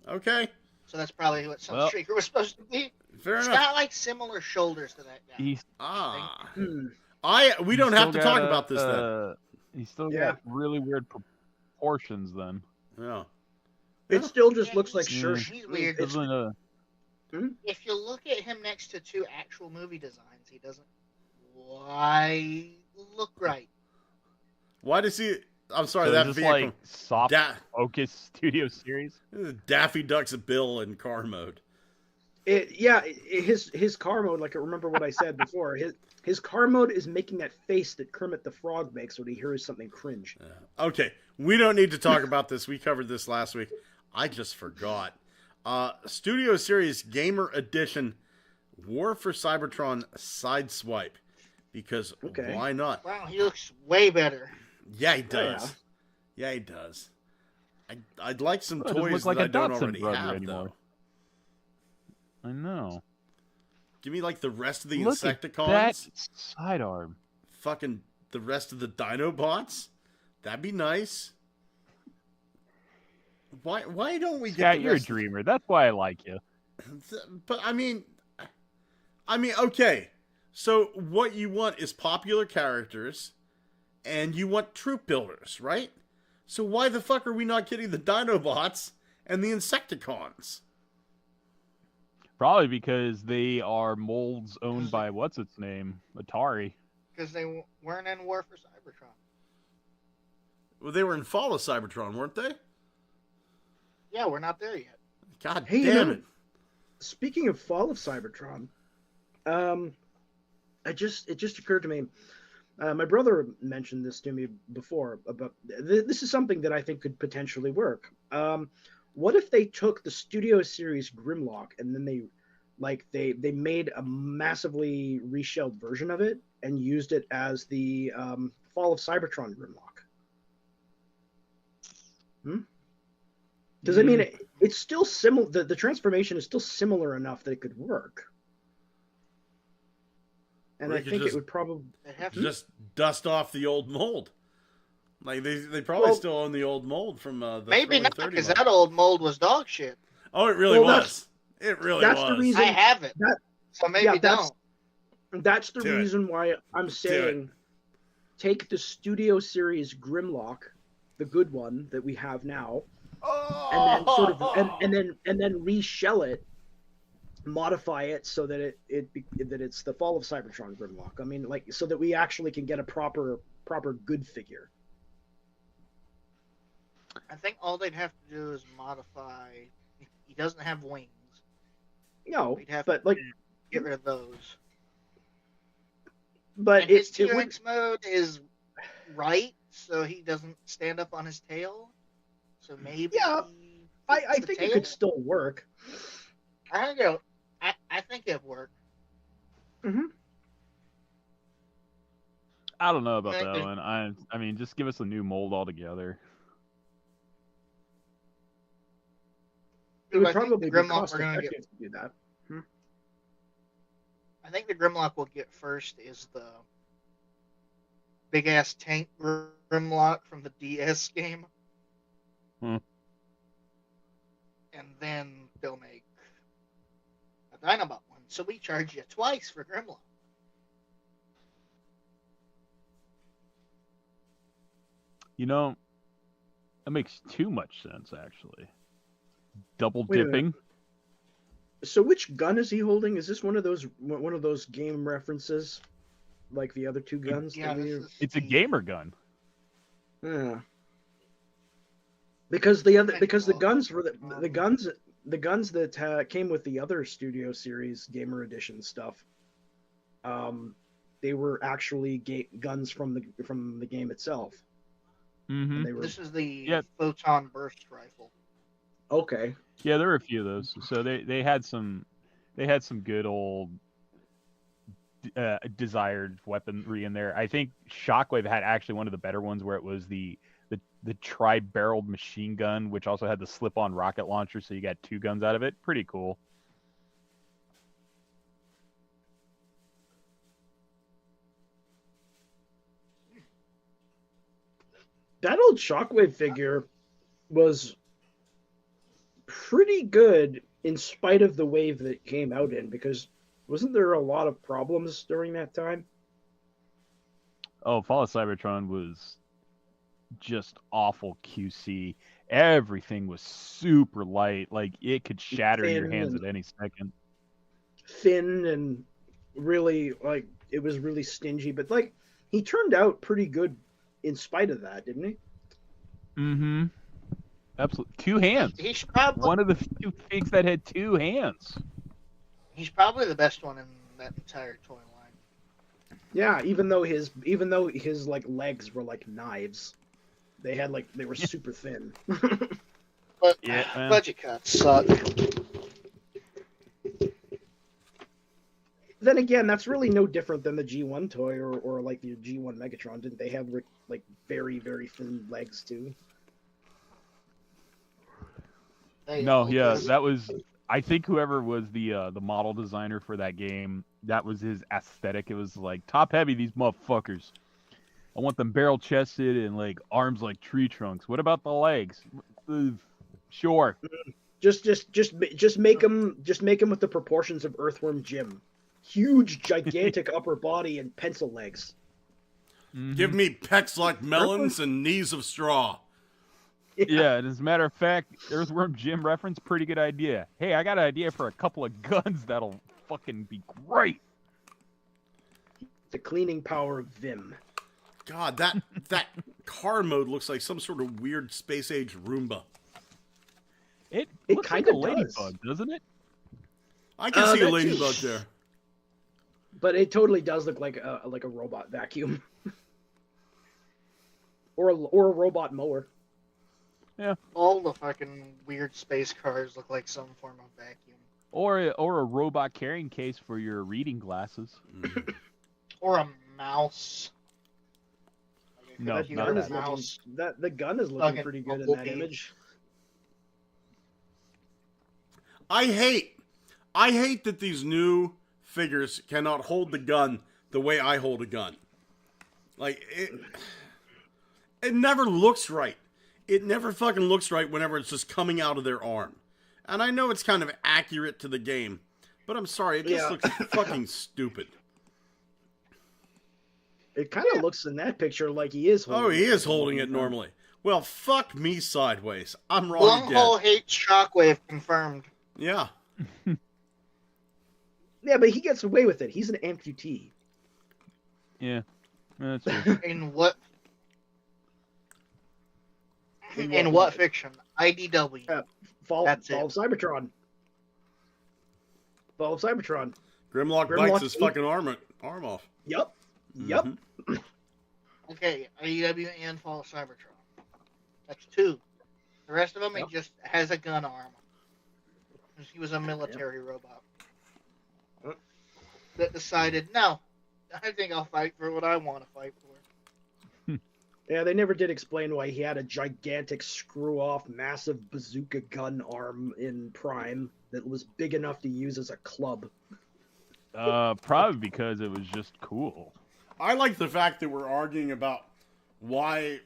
[SPEAKER 5] Okay.
[SPEAKER 7] So that's probably what Sunstreaker was supposed to be.
[SPEAKER 5] Fair
[SPEAKER 7] He's
[SPEAKER 5] enough.
[SPEAKER 7] got like similar shoulders to that guy.
[SPEAKER 6] He's
[SPEAKER 5] We don't have to talk about this then.
[SPEAKER 6] He's still
[SPEAKER 8] Yeah.
[SPEAKER 6] got really weird proportions then.
[SPEAKER 5] Yeah.
[SPEAKER 8] It still just
[SPEAKER 7] Yeah,
[SPEAKER 8] looks like
[SPEAKER 7] he's-
[SPEAKER 8] sure.
[SPEAKER 7] he's weird.
[SPEAKER 8] It's,
[SPEAKER 7] If you look at him next to two actual movie designs, he doesn't quite look right.
[SPEAKER 5] Why does he... I'm sorry,
[SPEAKER 6] So
[SPEAKER 5] that
[SPEAKER 6] is this
[SPEAKER 5] vehicle...
[SPEAKER 6] like soft focus studio series?
[SPEAKER 5] Daffy Duck's Bill in car mode.
[SPEAKER 8] his car mode, like I remember what I said before. His car mode is making that face that Kermit the Frog makes when he hears something cringe.
[SPEAKER 5] Okay, we don't need to talk about this. We covered this last week. I just forgot. Studio Series Gamer Edition War for Cybertron Sideswipe. Because why not?
[SPEAKER 7] Wow, he looks way better.
[SPEAKER 5] Yeah, he does. Yeah, he does. I'd like some
[SPEAKER 6] Well, it doesn't
[SPEAKER 5] toys
[SPEAKER 6] look like
[SPEAKER 5] that I
[SPEAKER 6] a
[SPEAKER 5] don't
[SPEAKER 6] Dotson
[SPEAKER 5] already
[SPEAKER 6] brother
[SPEAKER 5] have,
[SPEAKER 6] anymore.
[SPEAKER 5] though.
[SPEAKER 6] I know.
[SPEAKER 5] Give me, like, the rest of the
[SPEAKER 6] Look at
[SPEAKER 5] Insecticons.
[SPEAKER 6] that sidearm.
[SPEAKER 5] Fucking the rest of the Dinobots. That'd be nice. Why don't we get
[SPEAKER 6] Yeah,
[SPEAKER 5] the
[SPEAKER 6] you're a
[SPEAKER 5] rest of-
[SPEAKER 6] dreamer. That's why I like you.
[SPEAKER 5] But I mean, okay. So what you want is popular characters, and you want troop builders, right? So why the fuck are we not getting the Dinobots and the Insecticons?
[SPEAKER 6] Probably because they are molds owned by what's its name, Atari.
[SPEAKER 7] Because they weren't in War for Cybertron.
[SPEAKER 5] Well, they were in Fall of Cybertron, weren't they?
[SPEAKER 7] Yeah, we're not there yet.
[SPEAKER 5] God
[SPEAKER 8] Hey,
[SPEAKER 5] damn it!
[SPEAKER 8] Speaking of Fall of Cybertron, it just occurred to me. My brother mentioned this to me before about this is something that I think could potentially work. What if they took the Studio Series Grimlock and then they made a massively reshelled version of it and used it as the Fall of Cybertron Grimlock? Because I mean, it's still similar. The transformation is still similar enough that it could work. And
[SPEAKER 5] Or
[SPEAKER 8] I
[SPEAKER 5] you could
[SPEAKER 8] think
[SPEAKER 5] just-
[SPEAKER 8] it would probably
[SPEAKER 5] Just dust off the old mold. Like they probably still own the old mold from the
[SPEAKER 7] Maybe
[SPEAKER 5] Thriller
[SPEAKER 7] not,
[SPEAKER 5] 30
[SPEAKER 7] because
[SPEAKER 5] mold.
[SPEAKER 7] that old mold was dog shit.
[SPEAKER 5] Oh, it really
[SPEAKER 8] Well,
[SPEAKER 5] was. It really
[SPEAKER 8] that's
[SPEAKER 5] was.
[SPEAKER 8] the reason.
[SPEAKER 7] I have it,
[SPEAKER 8] that-
[SPEAKER 7] so maybe
[SPEAKER 8] yeah,
[SPEAKER 7] don't.
[SPEAKER 8] That's the
[SPEAKER 5] Do it.
[SPEAKER 8] reason why I'm saying take the Studio Series Grimlock, the good one that we have now, and then sort of and then reshell it, modify it so that it's the Fall of Cybertron Grimlock. I mean, like, so that we actually can get a proper good figure.
[SPEAKER 7] I think all they'd have to do is modify. He doesn't have wings.
[SPEAKER 8] No,
[SPEAKER 7] We'd have
[SPEAKER 8] but
[SPEAKER 7] to
[SPEAKER 8] like,
[SPEAKER 7] get rid of those.
[SPEAKER 8] but
[SPEAKER 7] And his
[SPEAKER 8] it would,
[SPEAKER 7] T-Rex mode is right, so he doesn't stand up on his tail. So maybe.
[SPEAKER 8] Yeah, I
[SPEAKER 7] fix the
[SPEAKER 8] think it
[SPEAKER 7] tail?
[SPEAKER 8] could still work.
[SPEAKER 7] I don't know. I think it'd work.
[SPEAKER 6] I don't know about
[SPEAKER 7] Okay.
[SPEAKER 6] that one. I mean, just give us a new mold altogether.
[SPEAKER 8] It would
[SPEAKER 7] I think
[SPEAKER 8] probably
[SPEAKER 7] the
[SPEAKER 8] be
[SPEAKER 7] Grimlock
[SPEAKER 8] cost
[SPEAKER 7] we're gonna
[SPEAKER 8] effective to do that.
[SPEAKER 7] I think the Grimlock we'll get first is the big ass tank Grimlock from the DS game.
[SPEAKER 6] Hmm.
[SPEAKER 7] And then they'll make a Dinobot one. So we charge you twice for Grimlock.
[SPEAKER 6] You know, that makes too much sense, actually. Double
[SPEAKER 8] Wait a
[SPEAKER 6] dipping.
[SPEAKER 8] So which gun is he holding? Is this one of those game references, like the other two guns?
[SPEAKER 7] Yeah,
[SPEAKER 6] It's a gamer gun.
[SPEAKER 8] Yeah. Because the guns were the guns that came with the other Studio Series Gamer Edition stuff. They were actually guns from the game itself.
[SPEAKER 6] Mm-hmm.
[SPEAKER 7] This is the photon burst rifle.
[SPEAKER 8] Okay.
[SPEAKER 6] Yeah, there were a few of those. So they had some good old desired weaponry in there. I think Shockwave had actually one of the better ones where it was the tri-barreled machine gun, which also had the slip-on rocket launcher, so you got two guns out of it. Pretty cool.
[SPEAKER 8] That old Shockwave figure was pretty good in spite of the wave that it came out in, because wasn't there a lot of problems during that time?
[SPEAKER 6] Oh, Fall of Cybertron was just awful QC. Everything was super light. Like, it could shatter in your hands at any second.
[SPEAKER 8] Thin and really, like, it was really stingy. But, like, he turned out pretty good in spite of that, didn't he?
[SPEAKER 6] Mm-hmm. Absolutely. Two hands.
[SPEAKER 7] He's probably
[SPEAKER 6] one of the few figs that had two hands.
[SPEAKER 7] He's probably the best one in that entire toy line.
[SPEAKER 8] Yeah, even though his like legs were like knives. They were super thin.
[SPEAKER 7] But
[SPEAKER 6] yeah,
[SPEAKER 7] budget cuts suck.
[SPEAKER 8] Then again, that's really no different than the G1 toy or like the G1 Megatron. Didn't they have like very, very thin legs too?
[SPEAKER 6] No, yeah, that was. I think whoever was the model designer for that game, that was his aesthetic. It was like top heavy, these motherfuckers. I want them barrel chested and like arms like tree trunks. What about the legs? Sure.
[SPEAKER 8] Just make them with the proportions of Earthworm Jim. Huge, gigantic upper body and pencil legs.
[SPEAKER 5] Mm-hmm. Give me pecs like melons and knees of straw.
[SPEAKER 6] Yeah, and as a matter of fact, Earthworm Jim reference, pretty good idea. Hey, I got an idea for a couple of guns that'll fucking be great.
[SPEAKER 8] The cleaning power of Vim.
[SPEAKER 5] God, that car mode looks like some sort of weird space age Roomba.
[SPEAKER 6] It looks
[SPEAKER 8] kind
[SPEAKER 6] like
[SPEAKER 8] of
[SPEAKER 6] a ladybug, doesn't it?
[SPEAKER 5] I can see a ladybug there.
[SPEAKER 8] But it totally does look like a robot vacuum. or a robot mower.
[SPEAKER 6] Yeah.
[SPEAKER 7] All the fucking weird space cars look like some form of vacuum.
[SPEAKER 6] Or a robot carrying case for your reading glasses.
[SPEAKER 7] Or a mouse.
[SPEAKER 6] No, not that.
[SPEAKER 8] Mouse. The gun is looking pretty good in that image.
[SPEAKER 5] I hate that these new figures cannot hold the gun the way I hold a gun. Like, it never looks right. It never fucking looks right whenever it's just coming out of their arm. And I know it's kind of accurate to the game, but I'm sorry, it just looks fucking stupid.
[SPEAKER 8] It kind of looks in that picture like he is holding it.
[SPEAKER 5] Oh, he is holding it normally. Well, fuck me sideways. I'm wrong
[SPEAKER 7] Long
[SPEAKER 5] again.
[SPEAKER 7] Hole hates Shockwave, confirmed.
[SPEAKER 5] Yeah.
[SPEAKER 8] Yeah, but he gets away with it. He's an amputee.
[SPEAKER 6] Yeah. That's true.
[SPEAKER 7] In what? In what fiction? IDW.
[SPEAKER 8] Fall of
[SPEAKER 7] That's it.
[SPEAKER 8] Cybertron. Fall of Cybertron.
[SPEAKER 5] Grimlock bites his fucking arm off.
[SPEAKER 8] Yep. Yep.
[SPEAKER 5] Mm-hmm.
[SPEAKER 7] Okay, IDW and Fall of Cybertron. That's two. The rest of them, he just has a gun arm. He was a military robot. That decided, no, I think I'll fight for what I want to fight for.
[SPEAKER 8] Yeah, they never did explain why he had a gigantic screw-off, massive bazooka gun arm in Prime that was big enough to use as a club.
[SPEAKER 6] Probably because it was just cool.
[SPEAKER 5] I like the fact that we're arguing about why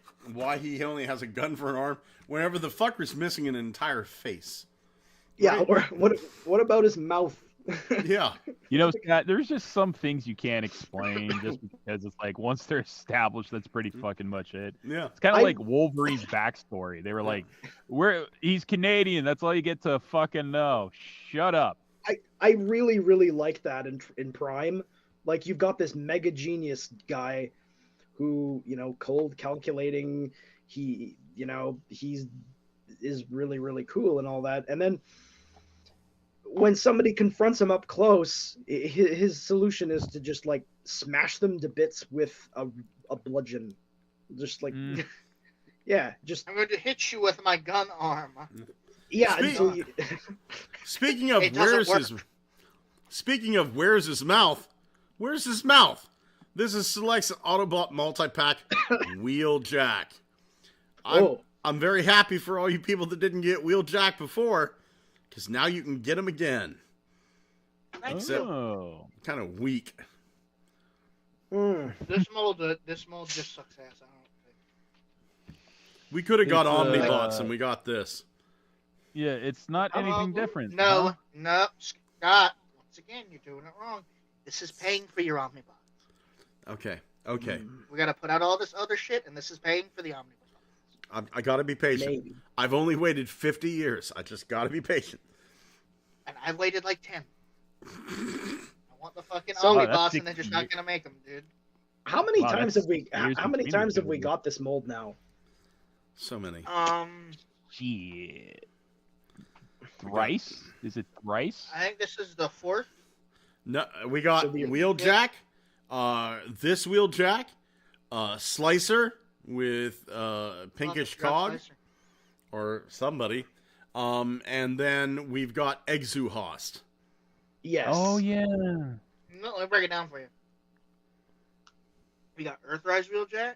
[SPEAKER 5] he only has a gun for an arm whenever the fucker's missing an entire face.
[SPEAKER 8] Yeah, or what about his mouth
[SPEAKER 5] Yeah.
[SPEAKER 6] You know, Scott, there's just some things you can't explain just because it's like once they're established, that's pretty fucking much it.
[SPEAKER 5] Yeah.
[SPEAKER 6] It's kind of like Wolverine's backstory. They were like, he's Canadian. That's all you get to fucking know. Shut up.
[SPEAKER 8] I really, really like that in Prime. Like, you've got this mega genius guy who, cold calculating, he is really, really cool and all that. And then when somebody confronts him up close, his solution is to just like smash them to bits with a bludgeon. Just like, yeah, just.
[SPEAKER 7] I'm going to hit you with my gun arm.
[SPEAKER 8] Yeah.
[SPEAKER 5] Speaking of where's his mouth? Where's his mouth? This is Select's Autobot multi-pack Wheeljack. I'm very happy for all you people that didn't get Wheeljack before, because now you can get him again. Except kind of weak.
[SPEAKER 7] This mold just sucks ass. I don't think.
[SPEAKER 5] We could have got Omnibots and we got this.
[SPEAKER 6] Yeah, it's not anything different.
[SPEAKER 7] No, Scott. Once again, you're doing it wrong. This is paying for your Omnibots.
[SPEAKER 5] Okay.
[SPEAKER 7] We got to put out all this other shit, and this is paying for the Omnibots.
[SPEAKER 5] I got to be patient.
[SPEAKER 8] Maybe.
[SPEAKER 5] I've only waited 50 years. I just got to be patient.
[SPEAKER 7] And I've waited like 10. I want the fucking Omnibots, and they're just not gonna make them, dude.
[SPEAKER 8] How many times have we got this mold now?
[SPEAKER 5] So many.
[SPEAKER 6] Shit. Thrice? Is it thrice?
[SPEAKER 7] I think this is the 4th.
[SPEAKER 5] No, we got Wheeljack, this Wheeljack, Slicer with pinkish cog, or somebody, and then we've got Exuhost.
[SPEAKER 8] Yes.
[SPEAKER 6] Oh yeah.
[SPEAKER 7] No, let me break it down for you. We got Earthrise Wheeljack,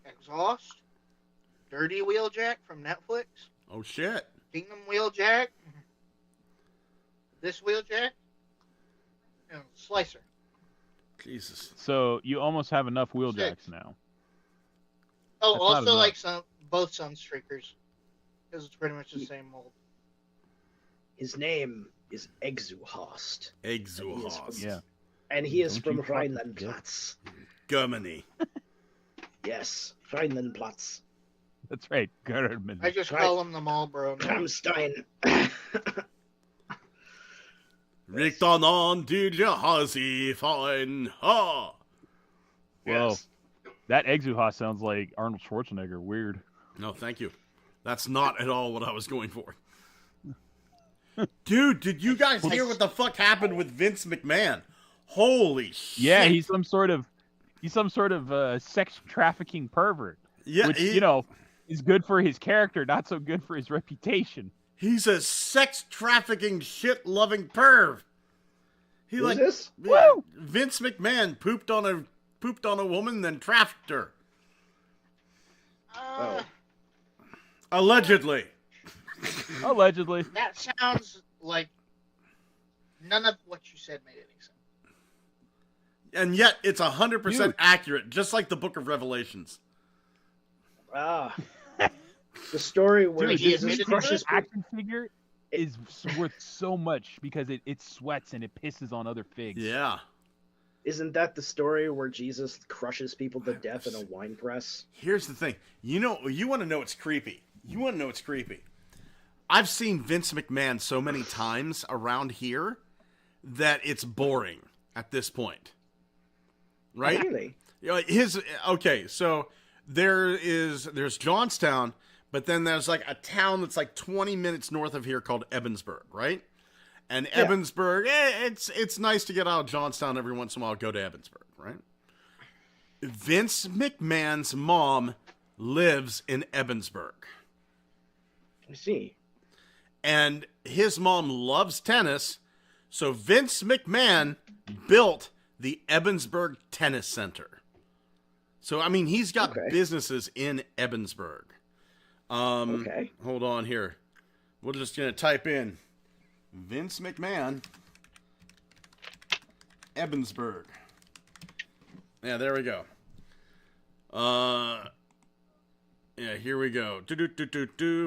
[SPEAKER 7] Exhaust, Dirty Wheeljack from Netflix.
[SPEAKER 5] Oh shit.
[SPEAKER 7] Kingdom Wheeljack, this Wheeljack, and Slicer.
[SPEAKER 5] Jesus.
[SPEAKER 6] So you almost have enough Wheeljacks now.
[SPEAKER 7] Oh,
[SPEAKER 6] That's
[SPEAKER 7] also
[SPEAKER 6] not
[SPEAKER 7] like both Sunstreakers, because it's pretty much the same mold.
[SPEAKER 8] His name is Exuhost.
[SPEAKER 5] Exuhost.
[SPEAKER 6] Yeah.
[SPEAKER 8] And he is from Rhineland-Platz.
[SPEAKER 5] Germany.
[SPEAKER 8] Yes, Rhineland-Platz.
[SPEAKER 6] That's right, German.
[SPEAKER 7] I just call them the Marlboro.
[SPEAKER 8] Kramstein.
[SPEAKER 5] Richten an die Jahasi fein. Ha!
[SPEAKER 6] Whoa.
[SPEAKER 8] Yes.
[SPEAKER 6] That Exuhost sounds like Arnold Schwarzenegger. Weird.
[SPEAKER 5] No, thank you. That's not at all what I was going for. Dude, did you guys hear what the fuck happened with Vince McMahon? Holy shit.
[SPEAKER 6] Yeah, he's some sort of sex trafficking pervert.
[SPEAKER 5] Yeah,
[SPEAKER 6] which, is good for his character, not so good for his reputation.
[SPEAKER 5] He's a sex trafficking shit-loving perv.
[SPEAKER 8] Who's this?
[SPEAKER 6] Woo!
[SPEAKER 5] Vince McMahon pooped on a woman, then trafficked her. Allegedly.
[SPEAKER 6] Allegedly.
[SPEAKER 7] That sounds like none of what you said made any sense.
[SPEAKER 5] And yet, it's 100% accurate, just like the Book of Revelations.
[SPEAKER 8] The story where
[SPEAKER 6] Dude,
[SPEAKER 8] Jesus crushes
[SPEAKER 6] action figure is worth so much because it sweats and it pisses on other figs.
[SPEAKER 5] Yeah.
[SPEAKER 8] Isn't that the story where Jesus crushes people to death in a wine press?
[SPEAKER 5] Here's the thing. You want to know what's creepy. I've seen Vince McMahon so many times around here that it's boring at this point. Right?
[SPEAKER 8] Really?
[SPEAKER 5] So there's Johnstown, but then there's like a town that's like 20 minutes north of here called Ebensburg, right? And Ebensburg, it's nice to get out of Johnstown every once in a while, go to Ebensburg, right? Vince McMahon's mom lives in Ebensburg.
[SPEAKER 8] I see.
[SPEAKER 5] And his mom loves tennis, so Vince McMahon built the Ebensburg Tennis Center. So, I mean, he's got businesses in Ebensburg. Hold on here. We're just going to type in Vince McMahon, Ebensburg. Yeah, there we go. Yeah, here we go.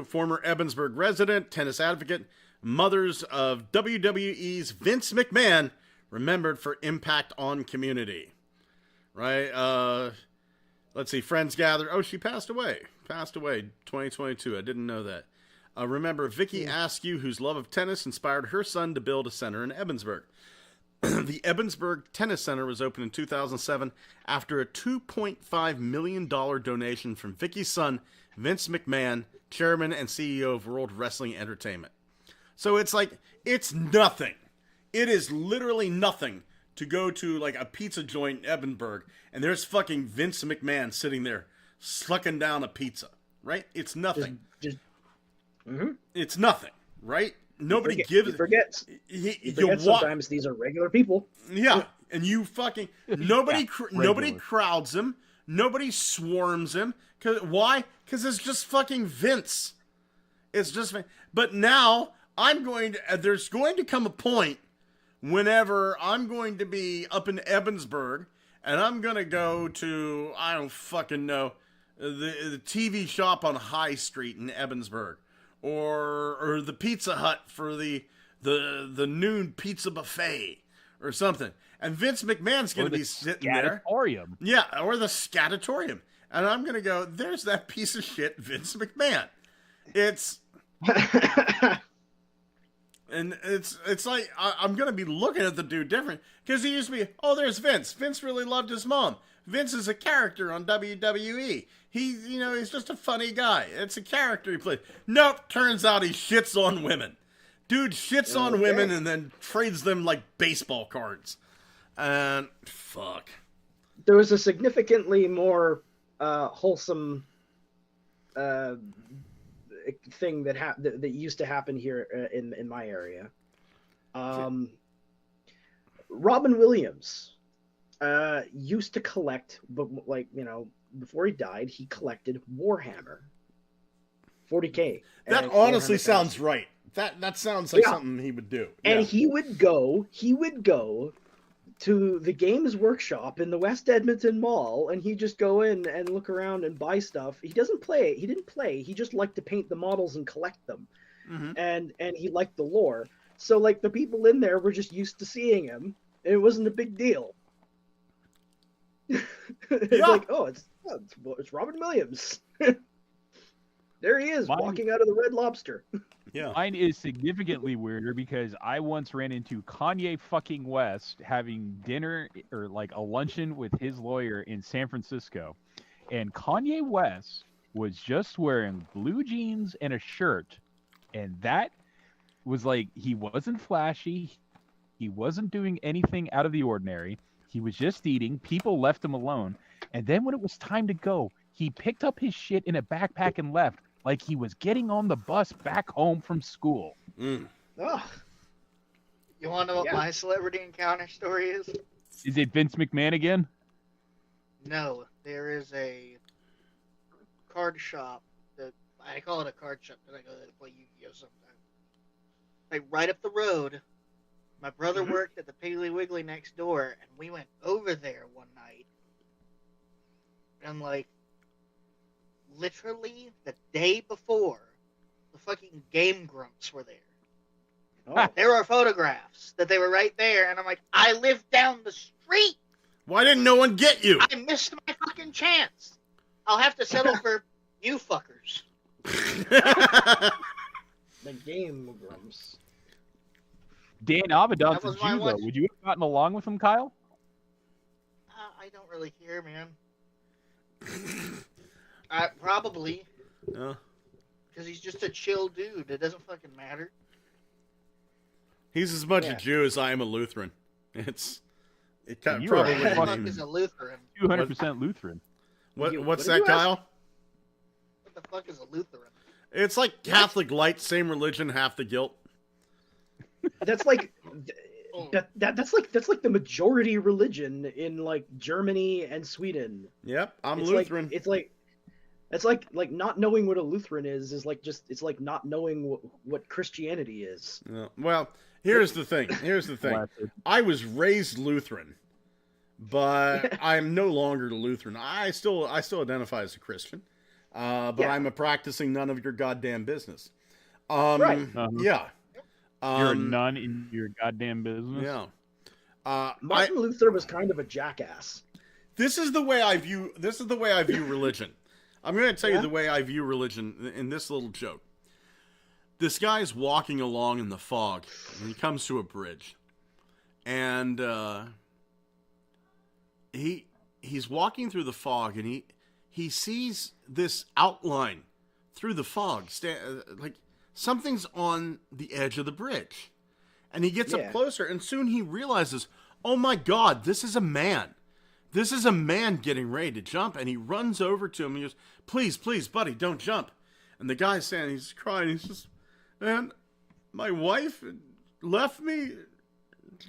[SPEAKER 5] Former Ebensburg resident, tennis advocate. mothers of WWE's Vince McMahon, remembered for impact on community. Right? Let's see. Friends gather. Oh, she passed away. 2022. I didn't know that. Remember Vicky Askew, whose love of tennis inspired her son to build a center in Ebensburg. The Ebensburg Tennis Center was opened in 2007 after a $2.5 million donation from Vicky's son, Vince McMahon, chairman and CEO of World Wrestling Entertainment. So it's like, it's nothing. It is literally nothing to go to like a pizza joint in Ebensburg and there's fucking Vince McMahon sitting there sucking down a pizza, right? It's nothing. It's nothing, right? Nobody gives.
[SPEAKER 8] You forget sometimes these are regular people.
[SPEAKER 5] Yeah, and you fucking nobody crowds him. Nobody swarms him. Why? Because it's just fucking Vince. It's just. But now there's going to come a point whenever I'm going to be up in Ebensburg and I'm going to go to, I don't fucking know, the TV shop on High Street in Ebensburg. Or the Pizza Hut for the noon pizza buffet or something. And Vince McMahon's going to be sitting there. Yeah, or the Scatatorium. And I'm going to go, there's that piece of shit, Vince McMahon. It's like, I'm going to be looking at the dude different. Because he used to be, oh, there's Vince. Vince really loved his mom. Vince is a character on WWE. He's just a funny guy. It's a character he plays. Nope, turns out he shits on women. Dude shits on women and then trades them like baseball cards. And fuck.
[SPEAKER 8] There was a significantly more wholesome thing that used to happen here in my area. Robin Williams used to collect, but before he died, he collected Warhammer 40K.
[SPEAKER 5] That honestly sounds right. That sounds like something he would do.
[SPEAKER 8] And he would go to the Games Workshop in the West Edmonton Mall, and he'd just go in and look around and buy stuff. He didn't play. He just liked to paint the models and collect them. Mm-hmm. And he liked the lore. So like the people in there were just used to seeing him. And it wasn't a big deal. It's like, it's Robin Williams. There he is, walking out of the Red Lobster.
[SPEAKER 6] Yeah. Mine is significantly weirder because I once ran into Kanye fucking West having dinner or like a luncheon with his lawyer in San Francisco. And Kanye West was just wearing blue jeans and a shirt. And that was like, he wasn't flashy. He wasn't doing anything out of the ordinary. He was just eating. People left him alone. And then when it was time to go, he picked up his shit in a backpack and left like he was getting on the bus back home from school.
[SPEAKER 7] Ugh. You want to know what my celebrity encounter story is?
[SPEAKER 6] Is it Vince McMahon again?
[SPEAKER 7] No. There is a card shop. I call it a card shop because I go there to play Yu-Gi-Oh! Sometimes. Like right up the road. My brother worked at the Piggly Wiggly next door, and we went over there one night. And, like, literally the day before, the fucking Game Grumps were there. Oh. There are photographs that they were right there, and I'm like, I live down the street!
[SPEAKER 5] Why didn't no one get you?
[SPEAKER 7] I missed my fucking chance! I'll have to settle for you fuckers.
[SPEAKER 8] The Game Grumps.
[SPEAKER 6] Dan Avedon's a Jew, though. Would you have gotten along with him, Kyle?
[SPEAKER 7] I don't really care, man. Probably.
[SPEAKER 5] Yeah.
[SPEAKER 7] Because he's just a chill dude. It doesn't fucking matter.
[SPEAKER 5] He's as much a Jew as I am a Lutheran. It kind of
[SPEAKER 7] probably what the fuck is a Lutheran?
[SPEAKER 6] 200% Lutheran.
[SPEAKER 5] What's that, Kyle?
[SPEAKER 7] What the fuck is a Lutheran?
[SPEAKER 5] It's like Catholic light, same religion, half the guilt.
[SPEAKER 8] That's like that's like the majority religion in like Germany and Sweden.
[SPEAKER 5] Yep, I'm Lutheran.
[SPEAKER 8] It's like not knowing what a Lutheran is like it's like not knowing what Christianity is.
[SPEAKER 5] Yeah. Well, here's the thing. I was raised Lutheran, but I'm no longer Lutheran. I still identify as a Christian, but I'm a practicing none of your goddamn business.
[SPEAKER 8] Right.
[SPEAKER 5] Yeah.
[SPEAKER 6] You're a nun in your goddamn business.
[SPEAKER 5] Yeah.
[SPEAKER 8] Martin Luther was kind of a jackass.
[SPEAKER 5] This is the way I view religion. I'm going to tell you the way I view religion in this little joke. This guy's walking along in the fog, and he comes to a bridge. And he's walking through the fog, and he sees this outline through the fog, like something's on the edge of the bridge. And he gets up closer, and soon he realizes, oh my God, this is a man. This is a man getting ready to jump, and he runs over to him and he goes, please, please, buddy, don't jump. And the guy's saying, he's crying, he's just, man, my wife left me,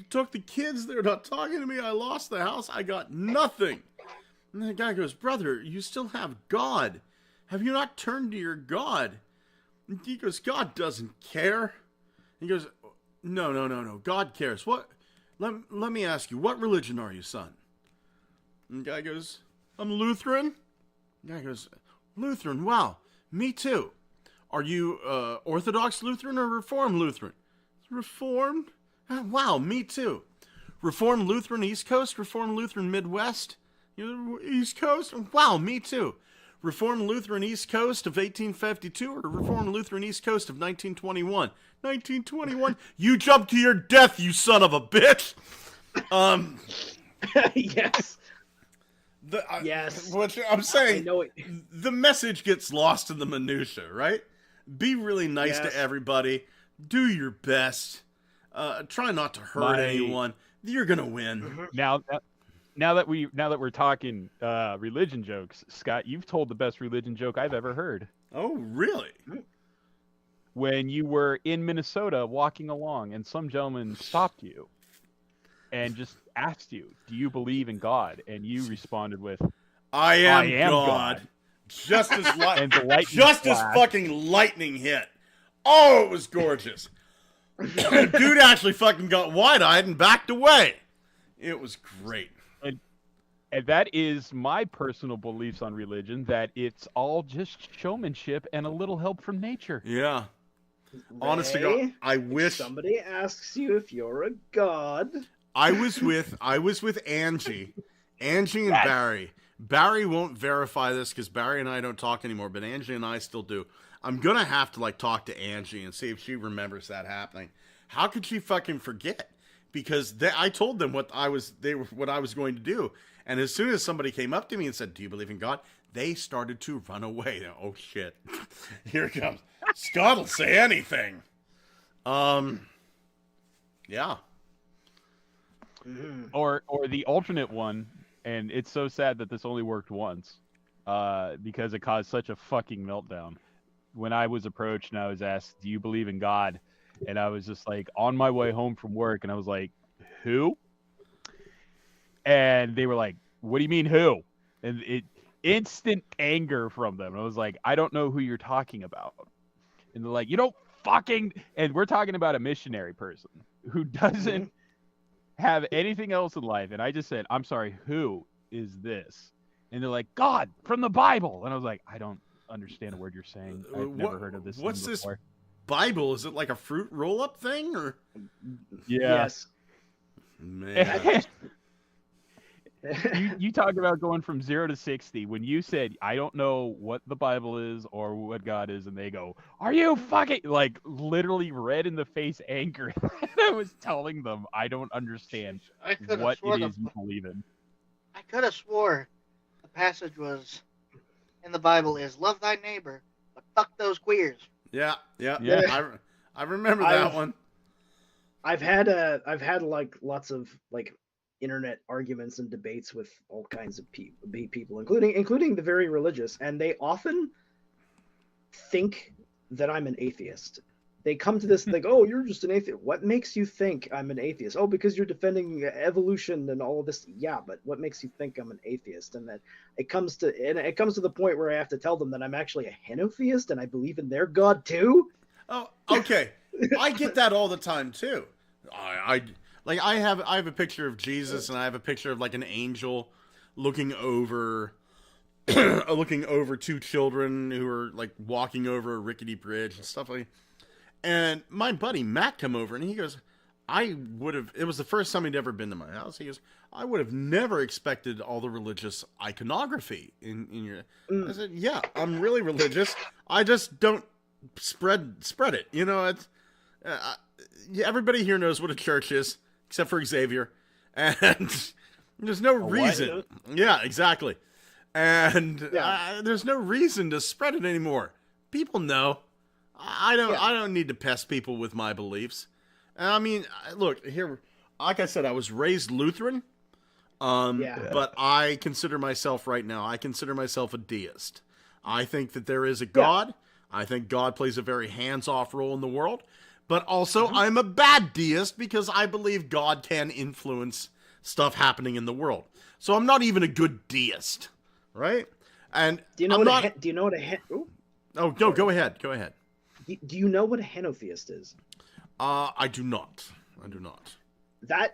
[SPEAKER 5] took the kids, they're not talking to me, I lost the house, I got nothing. And the guy goes, brother, you still have God. Have you not turned to your God? And he goes, God doesn't care. He goes, no, God cares. What? Let me ask you, what religion are you, son? And the guy goes, I'm Lutheran. The guy goes, Lutheran, wow, me too. Are you Orthodox Lutheran or Reformed Lutheran? Reformed? Wow, me too. Reformed Lutheran East Coast, Reformed Lutheran Midwest? East Coast? Wow, me too. Reformed Lutheran East Coast of 1852 or Reformed Lutheran East Coast of 1921? 1921? You jumped to your death, you son of a bitch!
[SPEAKER 8] Yes.
[SPEAKER 5] Yes. What I'm saying, the message gets lost in the minutia, right? Be really nice to everybody. Do your best. Try not to hurt anyone. You're gonna win.
[SPEAKER 6] Now that we're talking religion jokes, Scott, you've told the best religion joke I've ever heard.
[SPEAKER 5] Oh, really?
[SPEAKER 6] When you were in Minnesota walking along, and some gentleman stopped you and just asked you, "Do you believe in God?" And you responded with,
[SPEAKER 5] "I am God." Just as fucking lightning hit. Oh, it was gorgeous. Dude actually fucking got wide-eyed and backed away. It was great.
[SPEAKER 6] And that is my personal beliefs on religion, that it's all just showmanship and a little help from nature.
[SPEAKER 5] Yeah. Honest to God, I wish
[SPEAKER 8] somebody asks you if you're a god.
[SPEAKER 5] I was with Angie and Barry. Barry won't verify this because Barry and I don't talk anymore, but Angie and I still do. I'm gonna have to talk to Angie and see if she remembers that happening. How could she fucking forget? Because I told them what I was going to do, and as soon as somebody came up to me and said, "Do you believe in God?" they started to run away. Oh shit! Here it comes. Scott will say anything. Yeah.
[SPEAKER 6] Or the alternate one, and it's so sad that this only worked once, because it caused such a fucking meltdown. When I was approached and I was asked, "Do you believe in God?" and I was just on my way home from work, and I was like, "Who?" And they were like, "What do you mean who?" And instant anger from them. I was like, "I don't know who you're talking about." And they're like, "You don't fucking," and we're talking about a missionary person who doesn't have anything else in life. And I just said, "I'm sorry, who is this?" And they're like, "God from the Bible." And I was like, "I don't understand a word you're saying. I've never heard of this.
[SPEAKER 5] What's this
[SPEAKER 6] before.
[SPEAKER 5] Bible? Is it like a fruit roll-up thing, or?
[SPEAKER 6] Yeah.
[SPEAKER 8] Yes.
[SPEAKER 5] Man.
[SPEAKER 6] You talk about going from 0 to 60. When you said, "I don't know what the Bible is or what God is," and they go, "Are you fucking," literally red in the face anger. I was telling them I don't understand what it is you believe in.
[SPEAKER 7] I could have swore the passage was in the Bible is "Love thy neighbor, but fuck those queers."
[SPEAKER 5] Yeah. I remember that one.
[SPEAKER 8] I've had lots of internet arguments and debates with all kinds of people, including the very religious, and they often think that I'm an atheist. They come to this, they go, "Oh, you're just an atheist." What makes you think I'm an atheist? "Oh, because you're defending evolution and all of this." Yeah, but what makes you think I'm an atheist? And that it comes to the point where I have to tell them that I'm actually a henotheist and I believe in their God too.
[SPEAKER 5] Oh, okay. I get that all the time too. I have a picture of Jesus, and I have a picture of an angel looking over two children who are walking over a rickety bridge and stuff like that. And my buddy Matt come over, and he goes, it was the first time he'd ever been to my house. He goes, I would have never expected all the religious iconography in your... I said, yeah, I'm really religious. I just don't spread it. You know, it's... everybody here knows what a church is, except for Xavier. And there's no reason. Yeah, exactly. And there's no reason to spread it anymore. People know. I don't need to pest people with my beliefs. I mean, look, here, like I said, I was raised Lutheran. But I consider myself right now, I consider myself a deist. I think that there is a God. I think God plays a very hands-off role in the world. But also, I'm a bad deist because I believe God can influence stuff happening in the world. So I'm not even a good deist, right? And
[SPEAKER 8] do you know what a
[SPEAKER 5] Oh, no, go ahead. Go ahead.
[SPEAKER 8] Do you know what a henotheist is?
[SPEAKER 5] I do not.
[SPEAKER 8] That's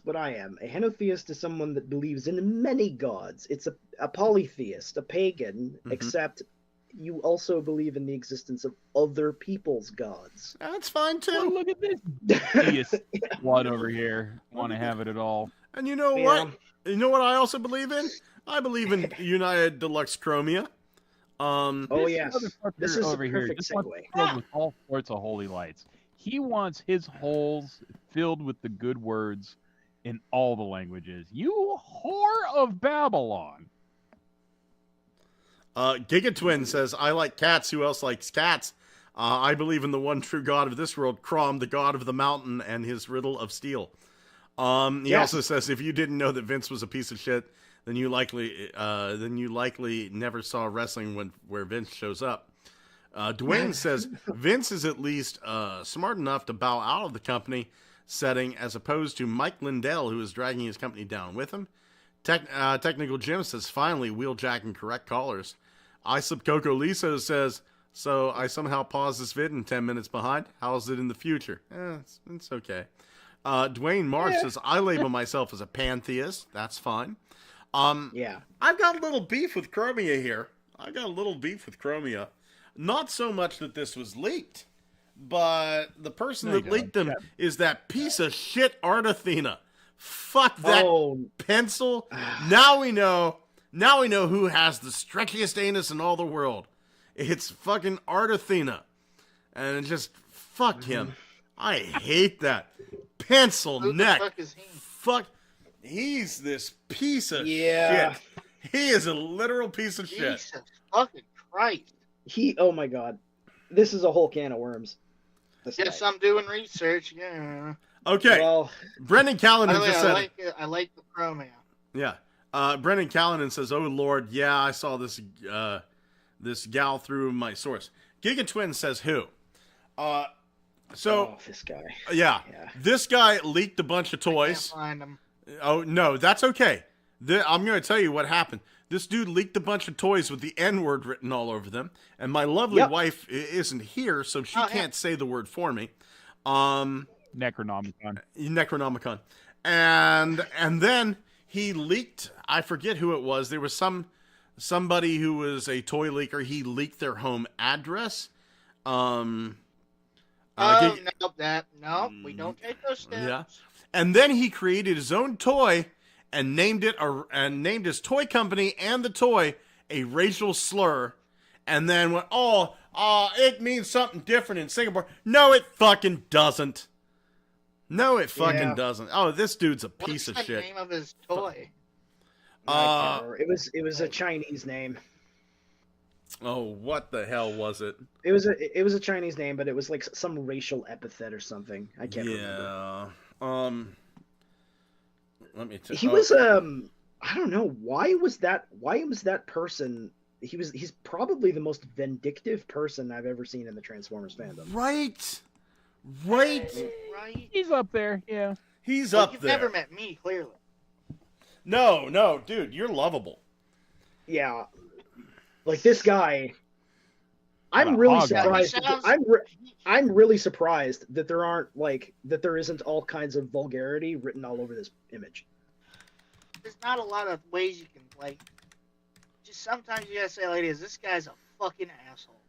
[SPEAKER 8] what I am. A henotheist is someone that believes in many gods. It's a polytheist, a pagan, except you also believe in the existence of other people's gods.
[SPEAKER 5] That's fine too.
[SPEAKER 6] Oh, look at this deist squad over here. Want to have it at all.
[SPEAKER 5] And you know what? You know what I also believe in? I believe in United Deluxe Chromia.
[SPEAKER 8] This is
[SPEAKER 6] over
[SPEAKER 8] a
[SPEAKER 6] here.
[SPEAKER 8] perfect
[SPEAKER 6] This
[SPEAKER 8] segue.
[SPEAKER 6] one's filled with all sorts of holy lights. He wants his holes filled with the good words in all the languages. You whore of Babylon.
[SPEAKER 5] Gigatwin says, I like cats. Who else likes cats? I believe in the one true God of this world, Crom, the god of the mountain, and his riddle of steel. He also says, if you didn't know that Vince was a piece of shit, then you likely never saw wrestling where Vince shows up. Dwayne says Vince is at least smart enough to bow out of the company setting as opposed to Mike Lindell, who is dragging his company down with him. Technical Jim says, finally, wheeljack correct callers. Islip Coco Liso says, so I somehow paused this vid and 10 minutes behind. How's it in the future? It's okay. Dwayne Marsh says, I label myself as a pantheist. That's fine. I've got a little beef with Chromia here. Not so much that this was leaked, but the person that leaked them is that piece of shit Art Athena. Fuck that pencil. Now we know who has the stretchiest anus in all the world. It's fucking Art Athena. And just fuck him. I hate that. Pencil neck.
[SPEAKER 7] Fuck is he?
[SPEAKER 5] Fuck. He's this piece of shit. He is a literal piece of shit.
[SPEAKER 7] Jesus fucking Christ.
[SPEAKER 8] Oh my god. This is a whole can of worms.
[SPEAKER 7] Yes, I'm doing research. Yeah.
[SPEAKER 5] Okay.
[SPEAKER 8] Well,
[SPEAKER 5] Brendan Callanan just said
[SPEAKER 7] I like the Chromia.
[SPEAKER 5] Yeah. Brendan Callanan says, oh Lord, yeah, I saw this this gal through my source. Gigatwin says who?
[SPEAKER 8] This guy.
[SPEAKER 5] Yeah. This guy leaked a bunch of toys.
[SPEAKER 7] I can't find him.
[SPEAKER 5] Oh, no, that's okay. I'm going to tell you what happened. This dude leaked a bunch of toys with the N-word written all over them, and my lovely wife isn't here, so she can't say the word for me.
[SPEAKER 6] Necronomicon.
[SPEAKER 5] And then he leaked, I forget who it was. There was somebody who was a toy leaker. He leaked their home address.
[SPEAKER 7] No, we don't take those steps.
[SPEAKER 5] Yeah. And then he created his own toy and named his toy company and the toy a racial slur, and then went, it means something different in Singapore. No, it fucking doesn't. Doesn't. Oh, this dude's a piece of shit.
[SPEAKER 7] What's the name of his toy?
[SPEAKER 8] It was a Chinese name.
[SPEAKER 5] Oh, what the hell was it?
[SPEAKER 8] It was a Chinese name, but it was like some racial epithet or something. I can't remember.
[SPEAKER 5] Let me tell you.
[SPEAKER 8] He was I don't know why was that person. He's probably the most vindictive person I've ever seen in the Transformers fandom.
[SPEAKER 5] Right.
[SPEAKER 6] He's up there. Yeah.
[SPEAKER 5] He's up
[SPEAKER 7] you've
[SPEAKER 5] there.
[SPEAKER 7] You've never met me, clearly.
[SPEAKER 5] No, dude, you're lovable.
[SPEAKER 8] Yeah. Like this guy, I'm really surprised. I'm really surprised that there isn't all kinds of vulgarity written all over this image.
[SPEAKER 7] There's not a lot of ways you can just sometimes you gotta say, ladies, this guy's a fucking asshole.